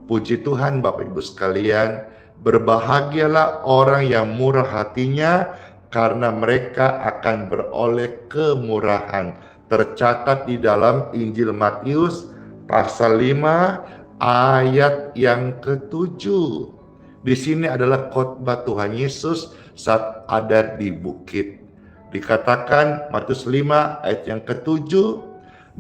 Puji Tuhan Bapak Ibu sekalian, berbahagialah orang yang murah hatinya, karena mereka akan beroleh kemurahan. Tercatat di dalam Injil Matius pasal 5 ayat yang ke-7. Di sini adalah khotbah Tuhan Yesus saat ada di bukit. Dikatakan Matius 5 ayat yang ke-7,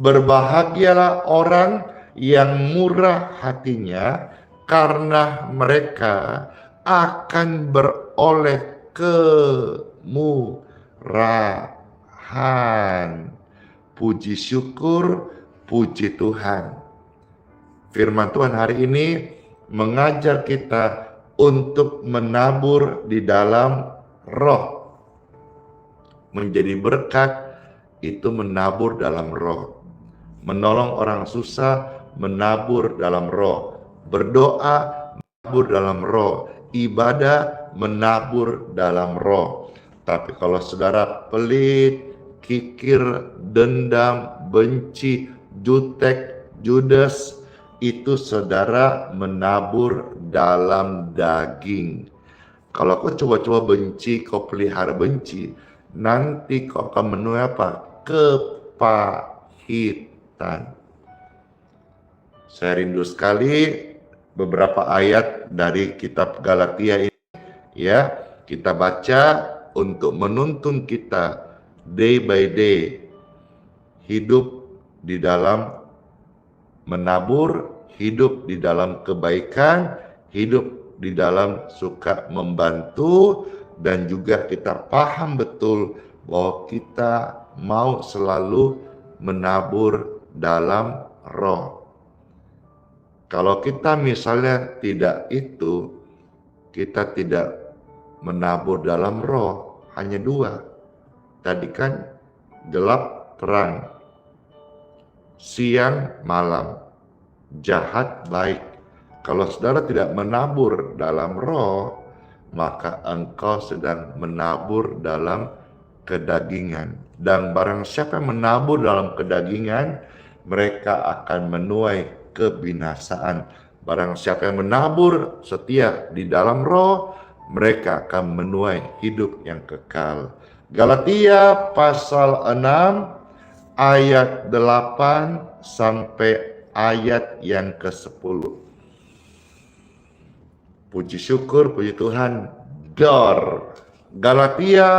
berbahagialah orang yang murah hatinya, karena mereka akan beroleh kemurahan. Puji syukur, puji Tuhan. Firman Tuhan hari ini mengajar kita untuk menabur di dalam roh. Menjadi berkat itu menabur dalam roh. Menolong orang susah, menabur dalam roh. Berdoa, menabur dalam roh. Ibadah, menabur dalam roh. Tapi kalau saudara pelit, kikir, dendam, benci, jutek, judes, itu saudara menabur dalam daging. Kalau kau coba-coba benci, kau pelihara benci, nanti kau akan menuai apa? Kepahitan. Saya rindu sekali beberapa ayat dari kitab Galatia ini, ya, kita baca untuk menuntun kita day by day hidup di dalam menabur, hidup di dalam kebaikan, hidup di dalam suka membantu, dan juga kita paham betul bahwa kita mau selalu menabur dalam roh. Kalau kita misalnya tidak itu, kita tidak menabur dalam roh, hanya dua. Tadi kan gelap terang, siang malam, jahat baik. Kalau saudara tidak menabur dalam roh, maka engkau sedang menabur dalam kedagingan. Dan barang siapa yang menabur dalam kedagingan, mereka akan menuai kebinasaan. Barang siapa yang menabur setia di dalam roh, mereka akan menuai hidup yang kekal. Galatia pasal 6 ayat 8 sampai ayat yang ke-10. Puji syukur, puji Tuhan. Galatia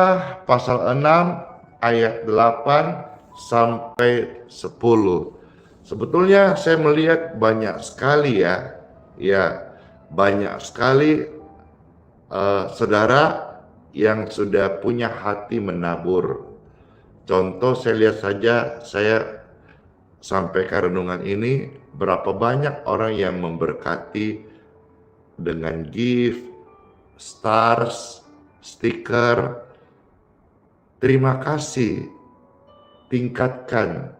pasal 6 ayat 8 sampai 10. Sebetulnya saya melihat banyak sekali banyak sekali saudara yang sudah punya hati menabur. Contoh saya lihat saja, saya sampai ke renungan ini, berapa banyak orang yang memberkati dengan gift, stars, stiker. Terima kasih, tingkatkan,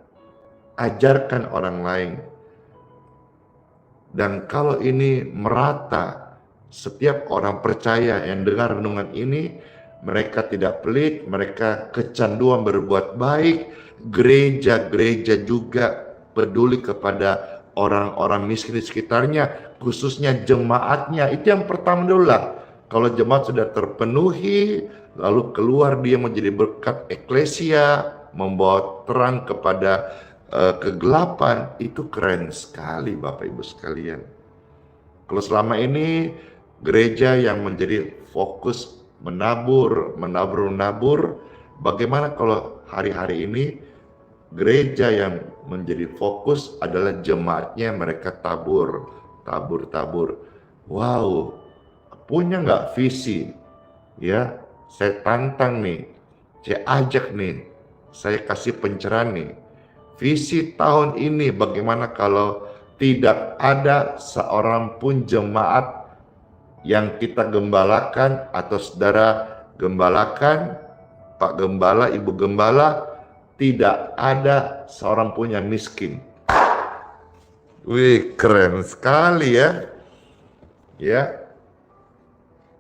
ajarkan orang lain. Dan kalau ini merata, setiap orang percaya yang dengar renungan ini, mereka tidak pelit, mereka kecanduan berbuat baik. Gereja-gereja juga peduli kepada orang-orang miskin di sekitarnya, khususnya jemaatnya. Itu yang pertama dulu lah. Kalau jemaat sudah terpenuhi, lalu keluar dia menjadi berkat eklesia, membawa terang kepada kegelapan, itu keren sekali Bapak Ibu sekalian. Kalau selama ini gereja yang menjadi fokus menabur, bagaimana kalau hari-hari ini gereja yang menjadi fokus adalah jemaatnya, mereka tabur. Wow, punya nggak visi? Ya, saya tantang nih, saya ajak nih, saya kasih pencerahan nih. Visi tahun ini bagaimana kalau tidak ada seorang pun jemaat yang kita gembalakan atau saudara gembalakan, Pak Gembala, Ibu Gembala, tidak ada seorang pun yang miskin. Wih, keren sekali ya. Ya.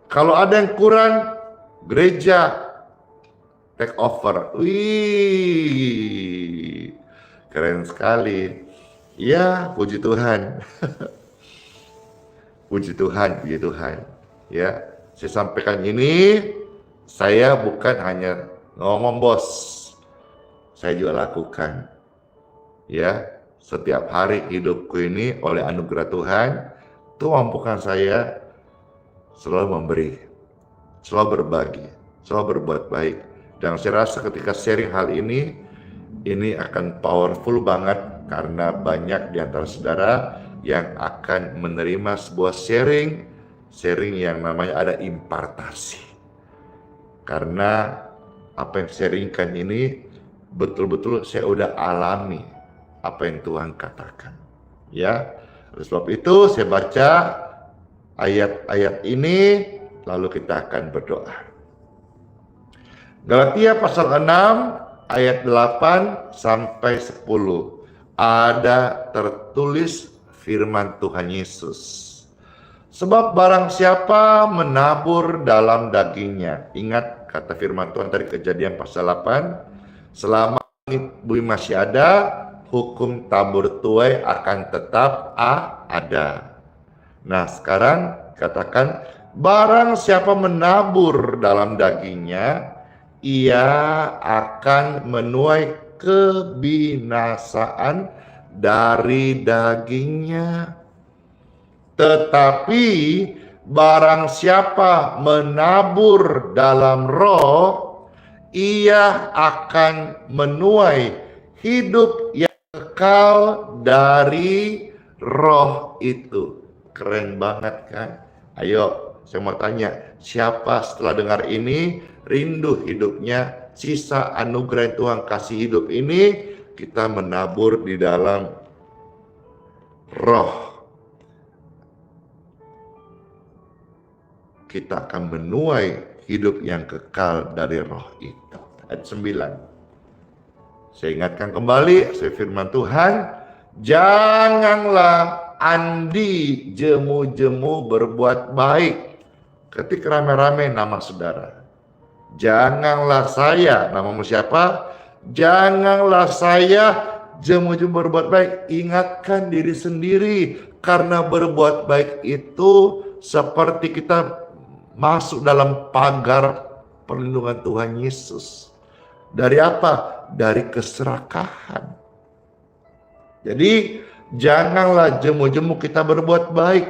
Kalau ada yang kurang, gereja take over. Wih, keren sekali. Ya, puji Tuhan. Puji Tuhan, puji Tuhan. Ya, saya sampaikan ini, saya bukan hanya ngomong bos, saya juga lakukan. Ya, setiap hari hidupku ini oleh anugerah Tuhan, Tuhan mampukan saya selalu memberi, selalu berbagi, selalu berbuat baik. Dan saya rasa ketika sharing hal ini akan powerful banget karena banyak di antara saudara yang akan menerima sebuah sharing yang namanya ada impartasi. Karena apa yang sharingkan ini betul-betul saya udah alami apa yang Tuhan katakan. Ya, oleh sebab itu saya baca ayat-ayat ini lalu kita akan berdoa. Galatia pasal 6 ayat 8 sampai 10 ada tertulis firman Tuhan Yesus. Sebab barang siapa menabur dalam dagingnya. Ingat kata firman Tuhan tadi Kejadian pasal 8. Selama bumi masih ada, hukum tabur tuai akan tetap ada. Nah sekarang katakan, barang siapa menabur dalam dagingnya, ia akan menuai kebinasaan dari dagingnya. Tetapi barang siapa menabur dalam roh, ia akan menuai hidup yang kekal dari roh itu. Keren banget kan? Ayo, saya mau tanya, siapa setelah dengar ini rindu hidupnya, sisa anugerah yang Tuhan kasih hidup ini, kita menabur di dalam roh. Kita akan menuai hidup yang kekal dari roh itu. Ayat 9. Saya ingatkan kembali, saya firman Tuhan, janganlah andi jemu-jemu berbuat baik ketika rame-rame nama saudara. Janganlah saya, namamu siapa? Janganlah saya jemu-jemu berbuat baik. Ingatkan diri sendiri, karena berbuat baik itu seperti kita masuk dalam pagar perlindungan Tuhan Yesus. Dari apa? Dari keserakahan. Jadi janganlah jemu-jemu kita berbuat baik.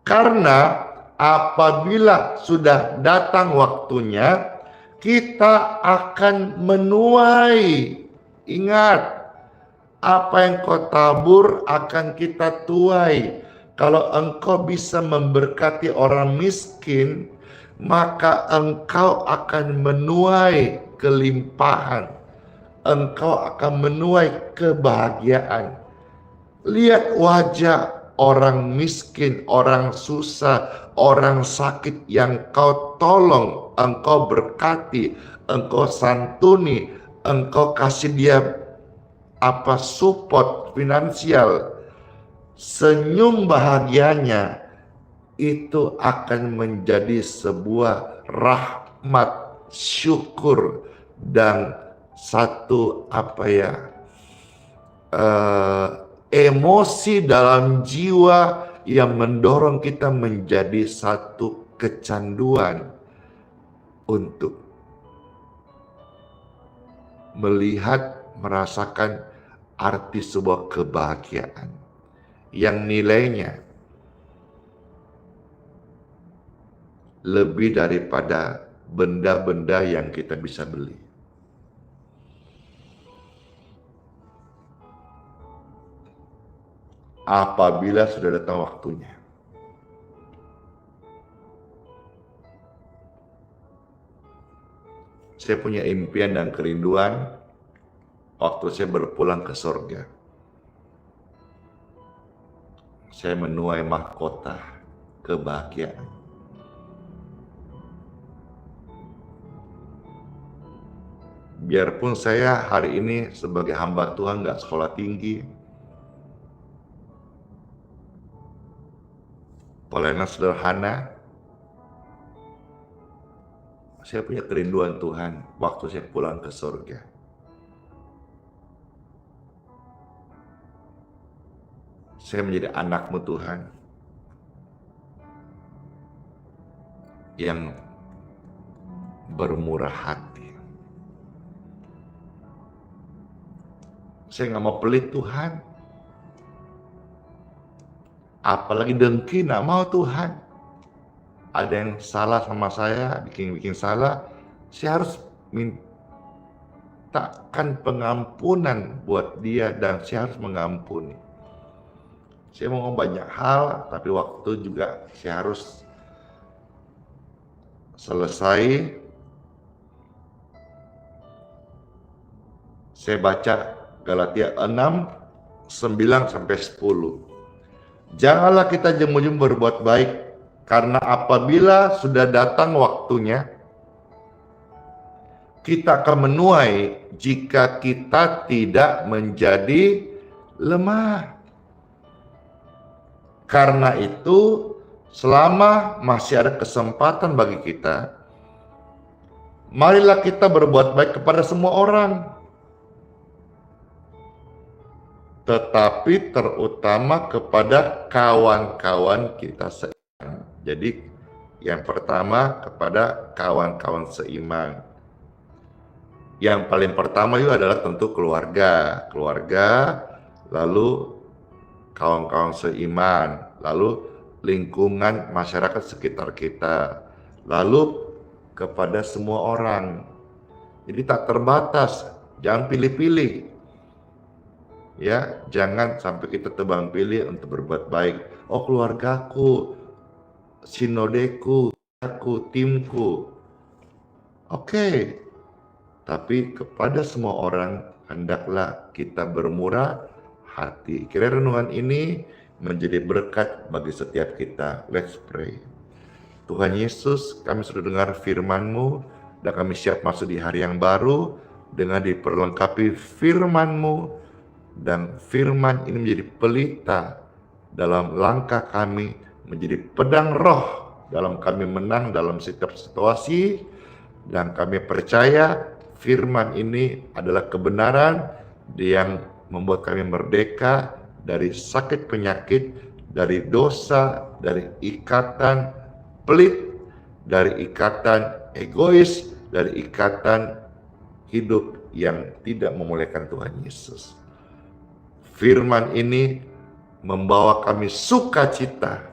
Karena apabila sudah datang waktunya, kita akan menuai. Ingat, apa yang kau tabur akan kita tuai. Kalau engkau bisa memberkati orang miskin, maka engkau akan menuai kelimpahan. Engkau akan menuai kebahagiaan. Lihat wajah orang miskin, orang susah, orang sakit yang kau tolong, engkau berkati, engkau santuni, engkau kasih dia support finansial. Senyum bahagianya itu akan menjadi sebuah rahmat, syukur, dan satu emosi dalam jiwa yang mendorong kita menjadi satu kecanduan untuk melihat, merasakan arti sebuah kebahagiaan yang nilainya lebih daripada benda-benda yang kita bisa beli. Apabila sudah datang waktunya. Saya punya impian dan kerinduan waktu saya berpulang ke surga. Saya menuai mahkota kebahagiaan. biarpun saya hari ini sebagai hamba Tuhan nggak sekolah tinggi, pelayanan sederhana, saya punya kerinduan Tuhan waktu saya pulang ke surga. Saya menjadi anak-Mu Tuhan, yang bermurah hati. Saya nggak mau pelit Tuhan, apalagi dengki, nggak mau Tuhan. Ada yang salah sama saya, bikin salah, saya harus mintakan pengampunan buat dia dan saya harus mengampuni. Saya mau banyak hal, tapi waktu juga saya harus selesai. Saya baca Galatia 6, 9-10. Janganlah kita jemu-jemu berbuat baik, karena apabila sudah datang waktunya, kita akan menuai jika kita tidak menjadi lemah. Karena itu, selama masih ada kesempatan bagi kita, marilah kita berbuat baik kepada semua orang, tetapi terutama kepada kawan-kawan kita seiman. Jadi yang pertama kepada kawan-kawan seiman. Yang paling pertama juga adalah tentu keluarga, lalu kawan-kawan seiman, lalu lingkungan masyarakat sekitar kita, lalu kepada semua orang. Jadi tak terbatas, jangan pilih-pilih. Ya, jangan sampai kita tebang pilih untuk berbuat baik. Oh, keluargaku, sinodeku, aku, timku. Oke. Tapi kepada semua orang hendaklah kita bermurah hati. Kiranya renungan ini menjadi berkat bagi setiap kita. Let's pray. Tuhan Yesus, kami sudah dengar firman-Mu dan kami siap masuk di hari yang baru dengan diperlengkapi firman-Mu, dan firman ini menjadi pelita dalam langkah kami, menjadi pedang roh dalam kami menang dalam setiap situasi, dan kami percaya firman ini adalah kebenaran yang membuat kami merdeka dari sakit penyakit, dari dosa, dari ikatan pelit, dari ikatan egois, dari ikatan hidup yang tidak memuliakan Tuhan Yesus. Firman ini membawa kami sukacita,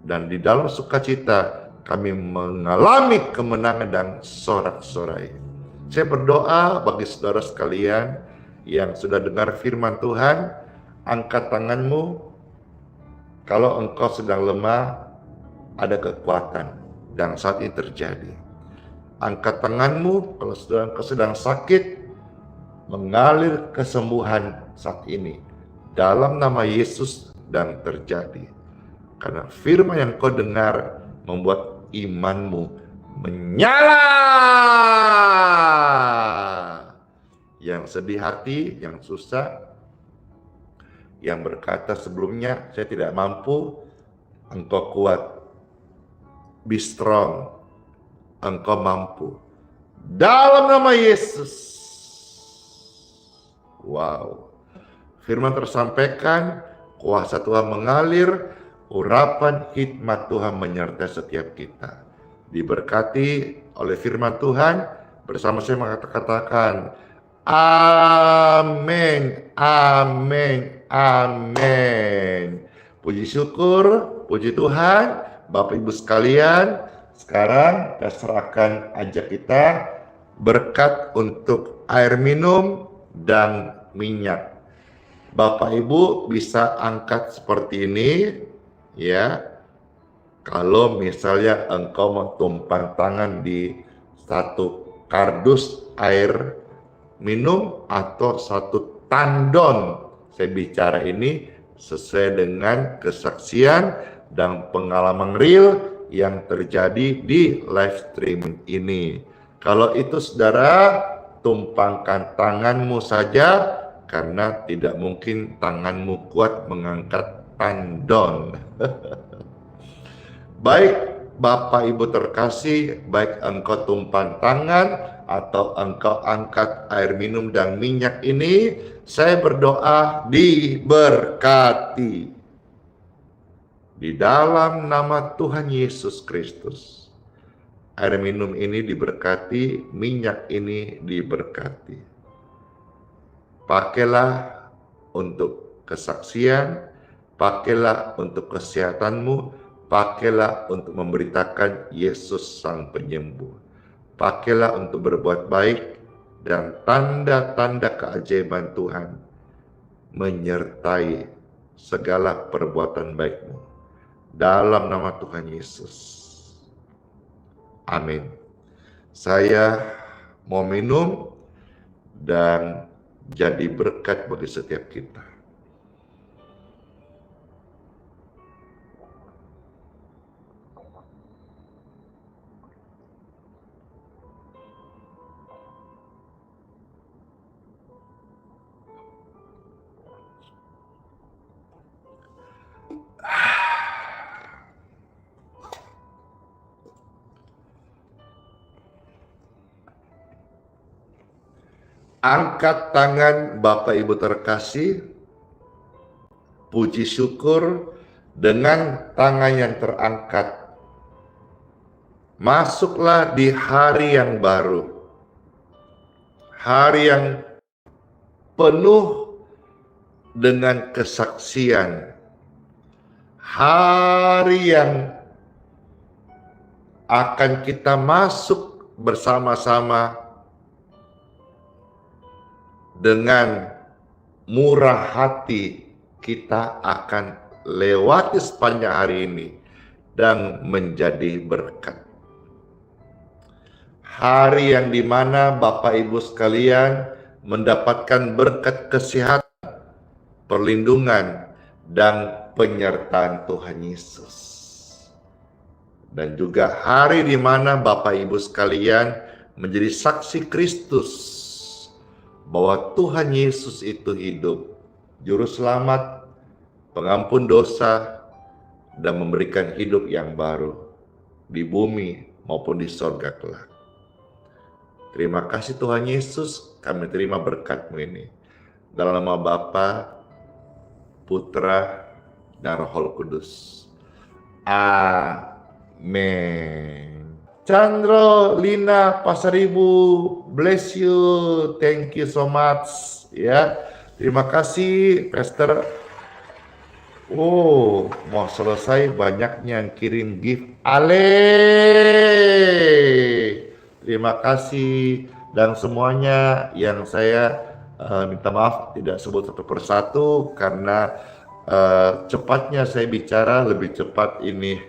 dan di dalam sukacita kami mengalami kemenangan dan sorak-sorai. Saya berdoa bagi saudara sekalian yang sudah dengar firman Tuhan, angkat tanganmu kalau engkau sedang lemah, ada kekuatan dan saat ini terjadi. Angkat tanganmu kalau engkau sedang sakit, mengalir kesembuhan saat ini dalam nama Yesus dan terjadi. Karena firman yang kau dengar membuat imanmu menyala. Yang sedih hati, yang susah, yang berkata sebelumnya saya tidak mampu, engkau kuat. Be strong. Engkau mampu. Dalam nama Yesus. Wow. Firman tersampaikan, kuasa Tuhan mengalir, urapan hikmat Tuhan menyertai setiap kita. Diberkati oleh firman Tuhan, bersama saya mengatakan, amin, amin, amin. Puji syukur, puji Tuhan, Bapak Ibu sekalian. Sekarang kita serahkan aja kita berkat untuk air minum dan minyak. Bapak Ibu bisa angkat seperti ini, ya. Kalau misalnya engkau mentumpang tangan di satu kardus air minum atau satu tandon, saya bicara ini sesuai dengan kesaksian dan pengalaman real yang terjadi di live streaming ini. Kalau itu saudara tumpangkan tanganmu saja, karena tidak mungkin tanganmu kuat mengangkat tandon. Baik Bapak Ibu terkasih, baik engkau tumpang tangan atau engkau angkat air minum dan minyak ini, saya berdoa diberkati. Di dalam nama Tuhan Yesus Kristus, air minum ini diberkati, minyak ini diberkati. Pakailah untuk kesaksian, pakailah untuk kesehatanmu, pakailah untuk memberitakan Yesus Sang Penyembuh. Pakailah untuk berbuat baik, dan tanda-tanda keajaiban Tuhan menyertai segala perbuatan baikmu. Dalam nama Tuhan Yesus. Amin. Saya mau minum dan jadi berkat bagi setiap kita. Angkat tangan Bapak Ibu terkasih, puji syukur dengan tangan yang terangkat. Masuklah di hari yang baru, hari yang penuh dengan kesaksian, hari yang akan kita masuk bersama-sama dengan murah hati. Kita akan lewati sepanjang hari ini dan menjadi berkat. Hari yang dimana Bapak Ibu sekalian mendapatkan berkat kesehatan, perlindungan, dan penyertaan Tuhan Yesus. Dan juga hari dimana Bapak Ibu sekalian menjadi saksi Kristus bahwa Tuhan Yesus itu hidup, Juru Selamat, pengampun dosa, dan memberikan hidup yang baru di bumi maupun di sorga kelak. Terima kasih Tuhan Yesus, kami terima berkat-Mu ini. Dalam nama Bapa, Putra, dan Roh Kudus. Amin. Chandro, Lina, Pasaribu, bless you, thank you so much, ya. Terima kasih, Pastor. Oh, mau selesai banyaknya yang kirim gift. Terima kasih, dan semuanya yang saya minta maaf tidak sebut satu persatu karena cepatnya saya bicara lebih cepat ini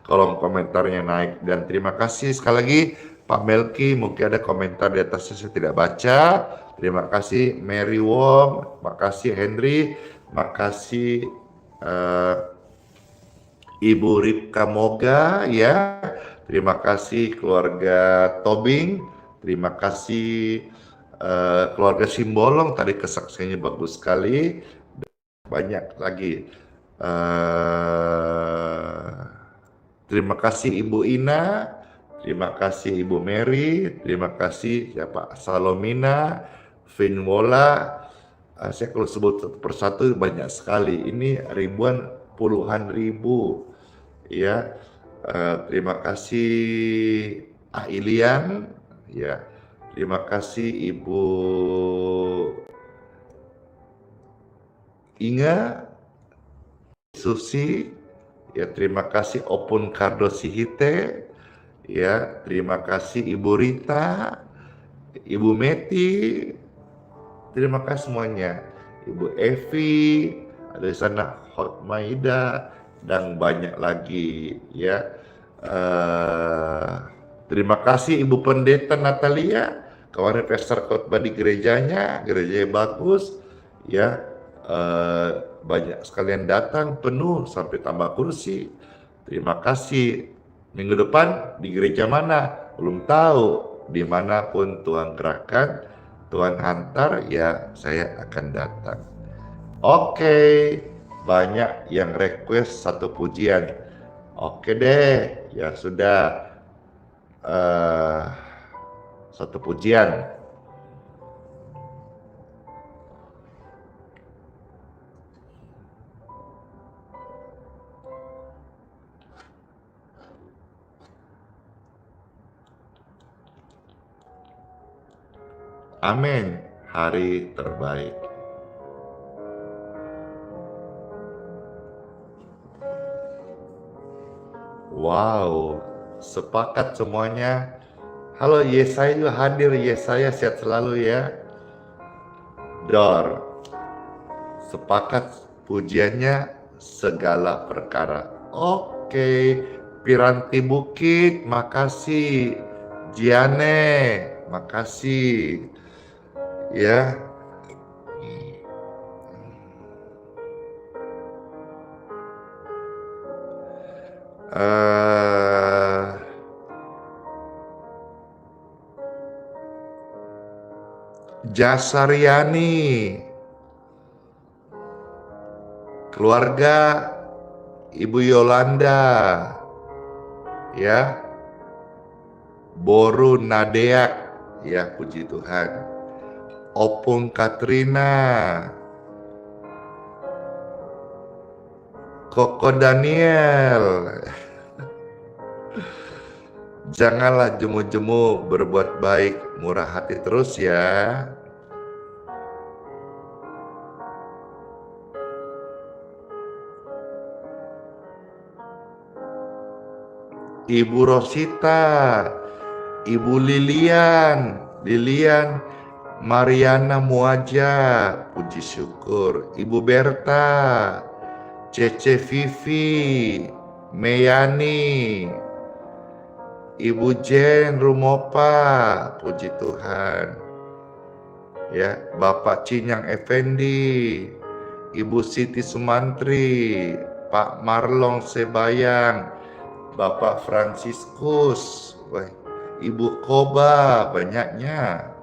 kolom komentarnya naik. Dan terima kasih sekali lagi Pak Melki, mungkin ada komentar di atasnya saya tidak baca. Terima kasih Mary Wong, makasih Henry, makasih Ibu Ripka Moga, ya. Terima kasih keluarga Tobing, terima kasih keluarga Simbolong, tadi kesaksiannya bagus sekali. Banyak lagi. Terima kasih Ibu Ina, terima kasih Ibu Mary, terima kasih siapa Salomina, Finwola. Saya kalau sebut satu persatu banyak sekali. Ini ribuan, puluhan ribu, ya. Terima kasih Ilian, ya. Terima kasih Ibu Inga, Susi, ya. Terima kasih Opun Kardo Sihite, ya. Terima kasih Ibu Rita, Ibu Meti, terima kasih semuanya. Ibu Evi, ada di sana Hot Maida, dan banyak lagi, ya. Terima kasih Ibu Pendeta Natalia, kemarin pastor khotbah di gerejanya bagus, ya. Banyak sekalian datang penuh sampai tambah kursi. Terima kasih. Minggu depan di gereja mana? Belum tahu, Dimanapun Tuhan gerakkan, Tuhan hantar, ya saya akan datang. Oke, banyak yang request satu pujian. Oke deh, ya sudah. Satu pujian. Amin. Hari terbaik. Wow, sepakat semuanya. Halo, Yesaya juga hadir. Yesaya sehat selalu ya. Dor, sepakat pujiannya segala perkara. Oke, Piranti Bukit, makasih. Jiane, makasih. Ya. Jasariani, keluarga Ibu Yolanda, ya, Boru Nadeak, ya puji Tuhan. Opung Katrina, Koko Daniel. Janganlah jemu-jemu berbuat baik, murah hati terus ya. Ibu Rosita, Ibu Lilian, Mariana Muaja, puji syukur. Ibu Berta, Cece Vivi, Meyani, Ibu Jen Rumopa, puji Tuhan. Ya, Bapak Cinyang Effendi, Ibu Siti Sumantri, Pak Marlong Sebayang, Bapak Fransiskus, Ibu Koba, banyaknya.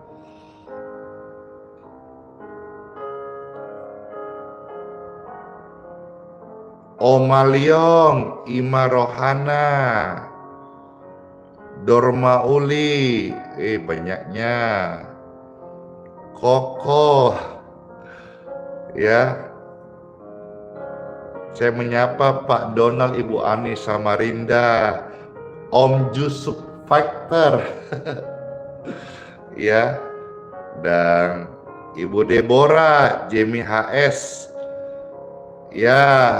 Oma Liong, Ima Rohana, Dorma Uli, banyaknya. Koko, ya. Saya menyapa Pak Donald, Ibu Ani Samarinda, Om Jusuf Fighter, ya, dan Ibu Deborah, Jamie HS, ya,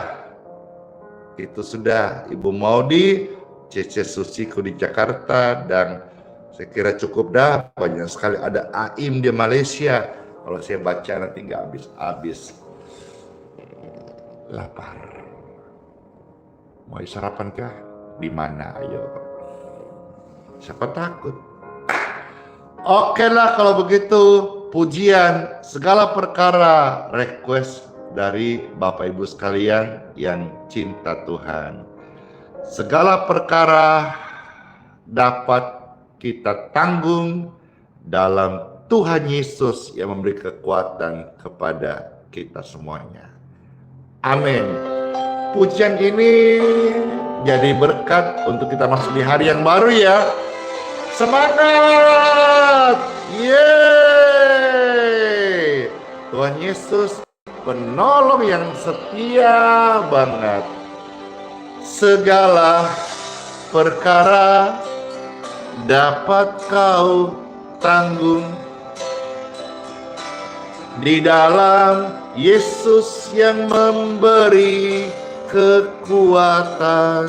itu sudah. Ibu Maudi, Cece Susiku di Jakarta, dan saya kira cukup dah, banyak sekali. Ada Aim di Malaysia, kalau saya baca nanti nggak habis-habis. Lapar. Mau sarapan kah? Di mana? Ayo. Siapa takut? Oke lah kalau begitu. Pujian segala perkara request dari Bapak Ibu sekalian yang cinta Tuhan. Segala perkara dapat kita tanggung dalam Tuhan Yesus yang memberi kekuatan kepada kita semuanya. Amin. Pujian ini jadi berkat untuk kita masuk di hari yang baru ya. Semangat! Yeay! Tuhan Yesus penolong yang setia banget. Segala perkara dapat kau tanggung di dalam Yesus yang memberi kekuatan.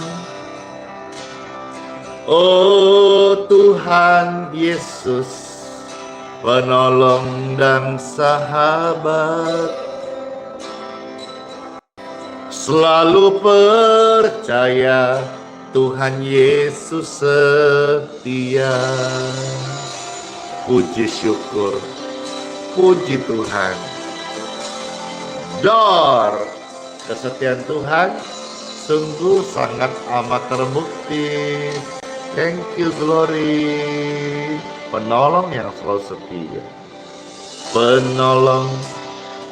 Oh Tuhan Yesus, penolong dan sahabat, selalu percaya Tuhan Yesus setia. Puji syukur, puji Tuhan. Dor, kesetiaan Tuhan sungguh sangat amat terbukti. Thank you, Glory. Penolong yang selalu setia. Penolong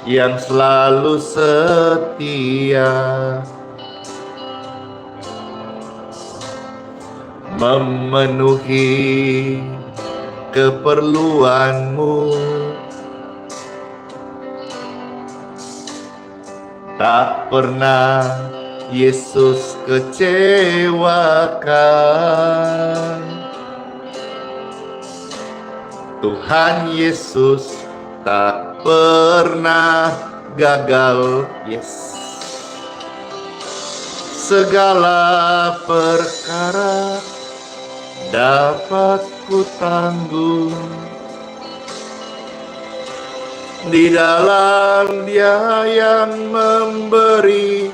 yang selalu setia. Memenuhi keperluanmu. Tak pernah Yesus kecewakan. Tuhan Yesus tak pernah gagal. Yes. Segala perkara dapat ku tanggung di dalam Dia yang memberi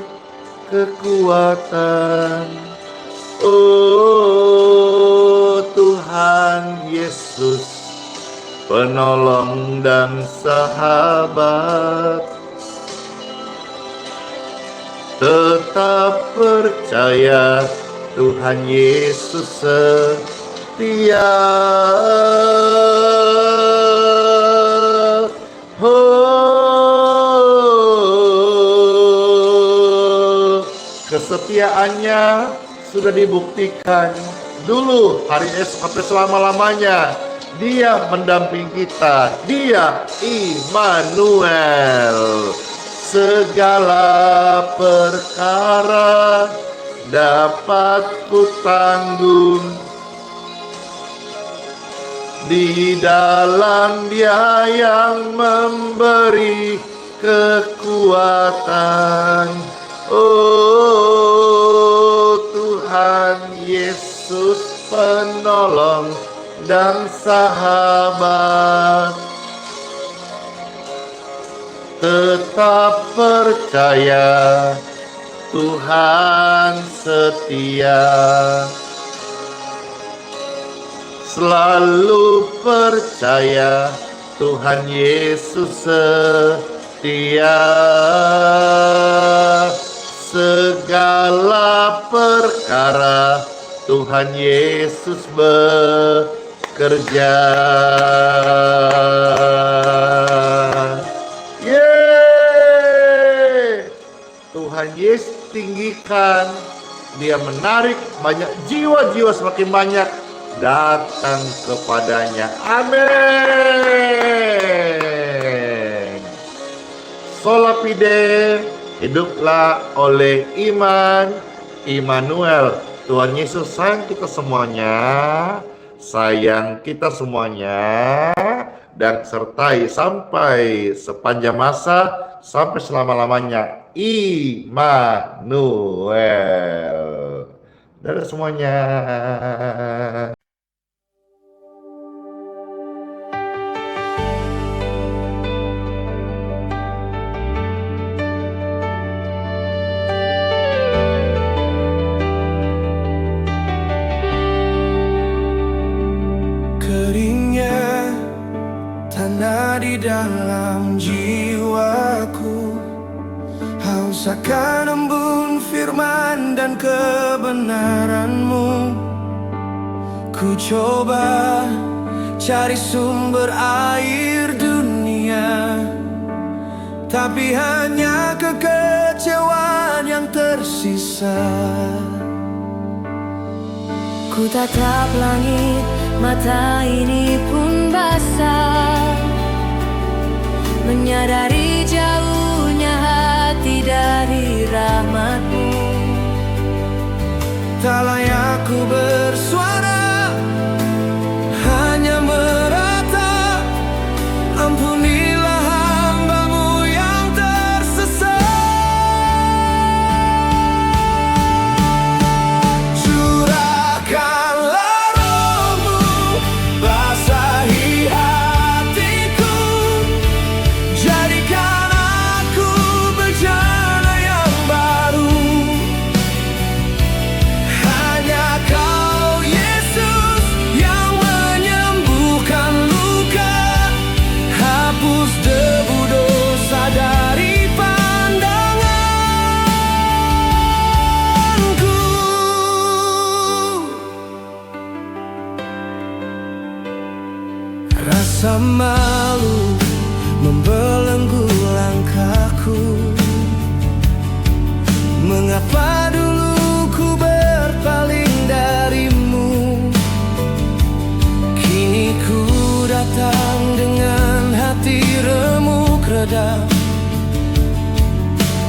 kekuatan. Oh Tuhan Yesus, penolong dan sahabat, tetap percaya Tuhan Yesus setia. Kesetiaannya sudah dibuktikan dulu, hari esok sampai selama-lamanya. Dia mendamping kita, Dia Immanuel. Segala perkara dapat ku tanggung di dalam Dia yang memberi kekuatan. Oh Tuhan Yesus, penolong dan sahabat, tetap percaya Tuhan setia. Selalu percaya Tuhan Yesus setia. Segala perkara Tuhan Yesus bekerja. Yeay! Tuhan Yesus tinggikan, Dia menarik banyak jiwa-jiwa, semakin banyak datang kepadanya. Amin. Sola fide, hiduplah oleh iman. Immanuel, Tuhan Yesus sayang kita semuanya, sayang kita semuanya, dan sertai sampai sepanjang masa, sampai selama-lamanya. Immanuel. Dadah semuanya. Keringnya tanah di dalam jiwaku, haus akan embun firman dan kebenaran-Mu. Ku coba cari sumber air dunia, tapi hanya kekecewaan yang tersisa. Ku tatap langit, mata ini pun basah, menyadari jauhnya hati dari rahmat-Mu. Tak layak ku bersuara, hanya merata. Ampunilah hamba-Mu yang tersesat. Curahkanlah Roh-Mu, basahi hatiku, jadikan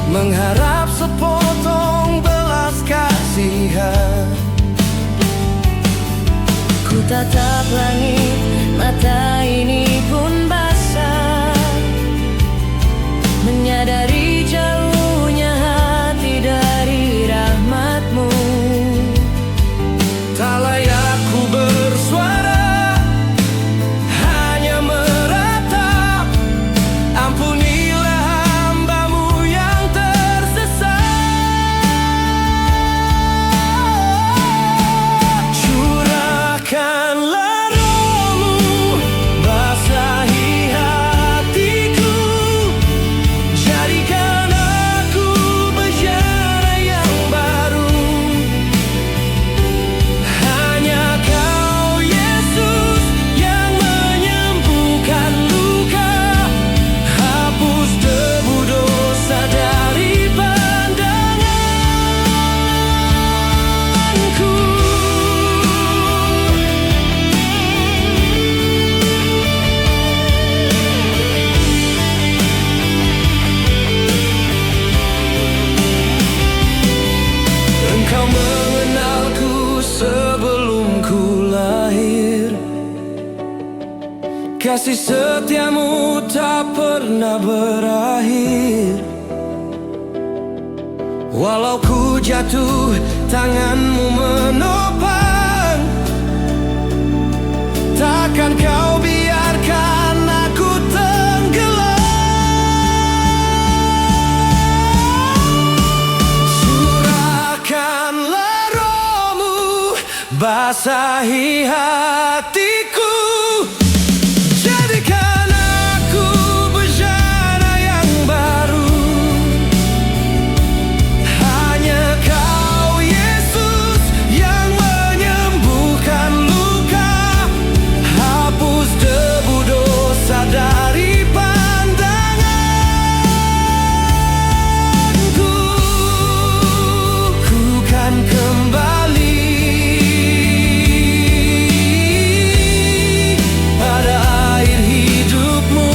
mengharap sepotong belas kasihan. Ku tatap langit, mata ini pun basah, menyadari jauhnya hati dari rahmat-Mu. Tak layak ku bersuara, hanya meratap. Ampunilah hamba-Mu yang tersesat. Curahkanlah Roh-Mu, basahi hatiku. Jadikan aku bejana yang baru. Hanya Kau Yesus yang menyembuhkan luka. Hapus debu dosa dari pandanganku. Engkau mengenalku sebelum ku lahir. Kasih setiamu tak pernah berakhir. Walau ku jatuh, tanganmu menopang. Takkan Kau biarkan aku tenggelam. Curahkanlah Roh-Mu, basahi hatiku. Jadikan aku bejana yang baru. Hanya Kau Yesus yang menyembuhkan luka. Hapus debu dosa dari pandanganku. Ku kan kembali pada air hidupmu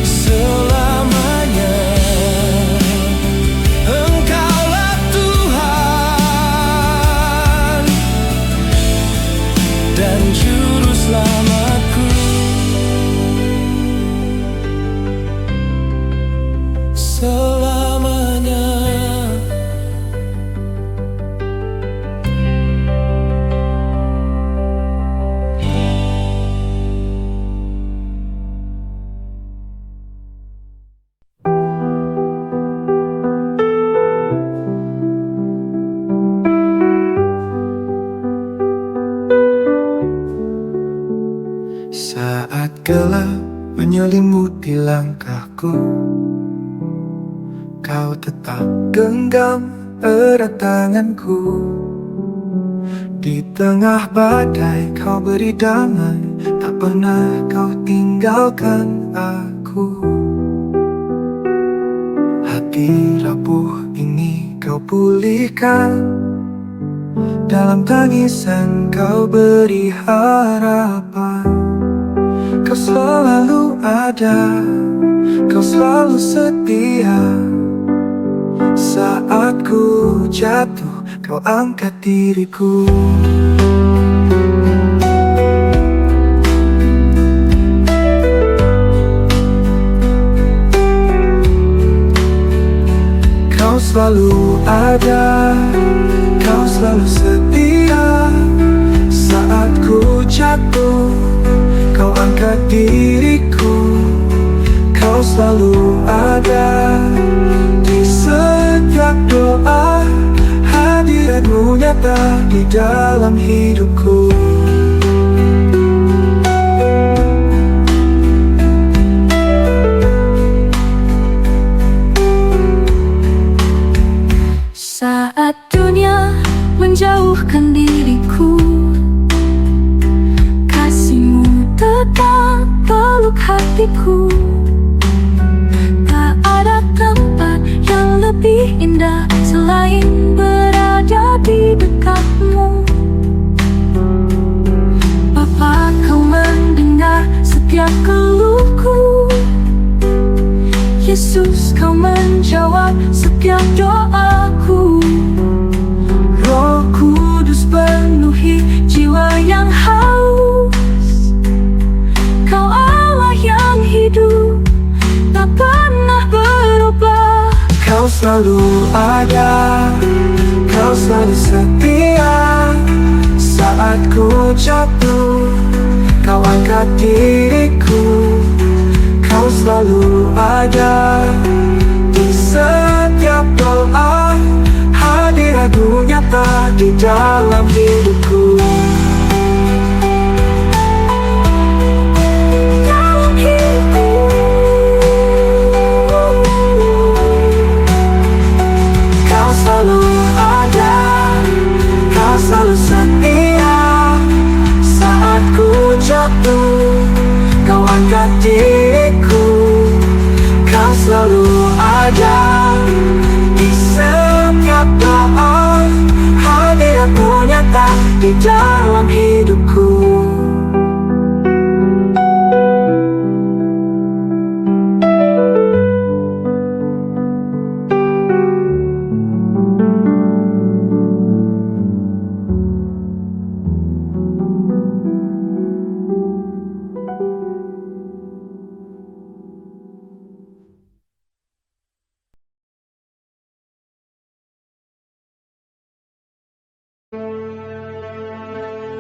selamanya. Engkaulah Tuhan dan Juru Selamatku. Selamanya. Saat gelap menyelimuti langkahku, Kau tetap genggam erat tanganku. Di tengah badai Kau beri damai, tak pernah Kau tinggalkan aku. Hati rapuh ini Kau pulihkan, dalam tangisan Kau beri harapan. Kau selalu ada, Kau selalu setia. Saat ku jatuh, Kau angkat diriku. Kau selalu ada, Kau selalu setia. Saat ku jatuh, Kau angkat diriku. Kau selalu ada di setiap doa. Hadirat-Mu nyata di dalam hidupku. Saat dunia menjauhkan diriku, kasih-Mu tetap peluk hatiku. Tak ada tempat yang lebih indah selain berada di dekat-Mu. Bapa, Kau mendengar setiap keluhku. Yesus, kau menjawab setiap doaku. Roh Kudus penuhi jiwa yang haus. Kau Allah yang hidup, tak pernah berubah. Kau selalu ada, kau selalu setia. Saat ku jatuh, kau angkat diriku. Kau selalu ada di setiap doa. Hadiratmu nyata di dalam hidupku. Dalam hidupku, Kau selalu ada, kau selalu setia. Saat ku jatuh, kau angkat diriku. Kau selalu ada di setiap doa. Hadiratmu nyata di dalam hidupku.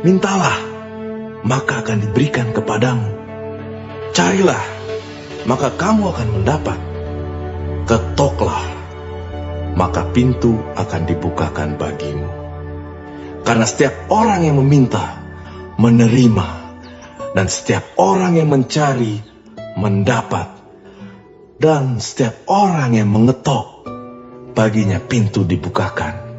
Mintalah, maka akan diberikan kepadamu. Carilah, maka kamu akan mendapat. Ketoklah, maka pintu akan dibukakan bagimu. Karena setiap orang yang meminta, menerima, dan setiap orang yang mencari, mendapat. Dan setiap orang yang mengetok, baginya pintu dibukakan.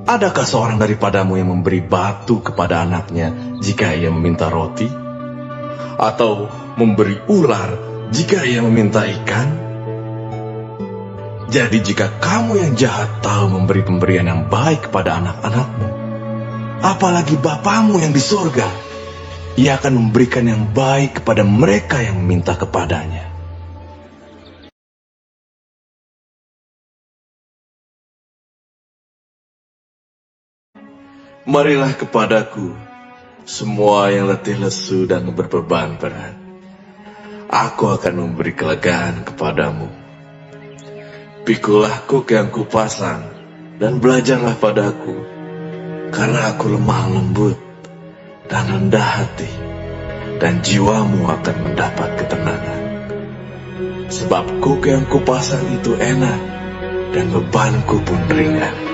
Adakah seorang daripadamu yang memberi batu kepada anaknya jika ia meminta roti? Atau memberi ular jika ia meminta ikan? Jadi jika kamu yang jahat tahu memberi pemberian yang baik kepada anak-anakmu, apalagi Bapamu yang di surga, ia akan memberikan yang baik kepada mereka yang meminta kepadanya. Marilah kepadaku, semua yang letih lesu dan berbeban berat. Aku akan memberi kelegaan kepadamu. Pikulah kuk yang kupasang, dan belajarlah padaku, karena aku lemah lembut dan rendah hati, dan jiwamu akan mendapat ketenangan. Sebab kuk yang kupasang itu enak, dan bebanku pun ringan.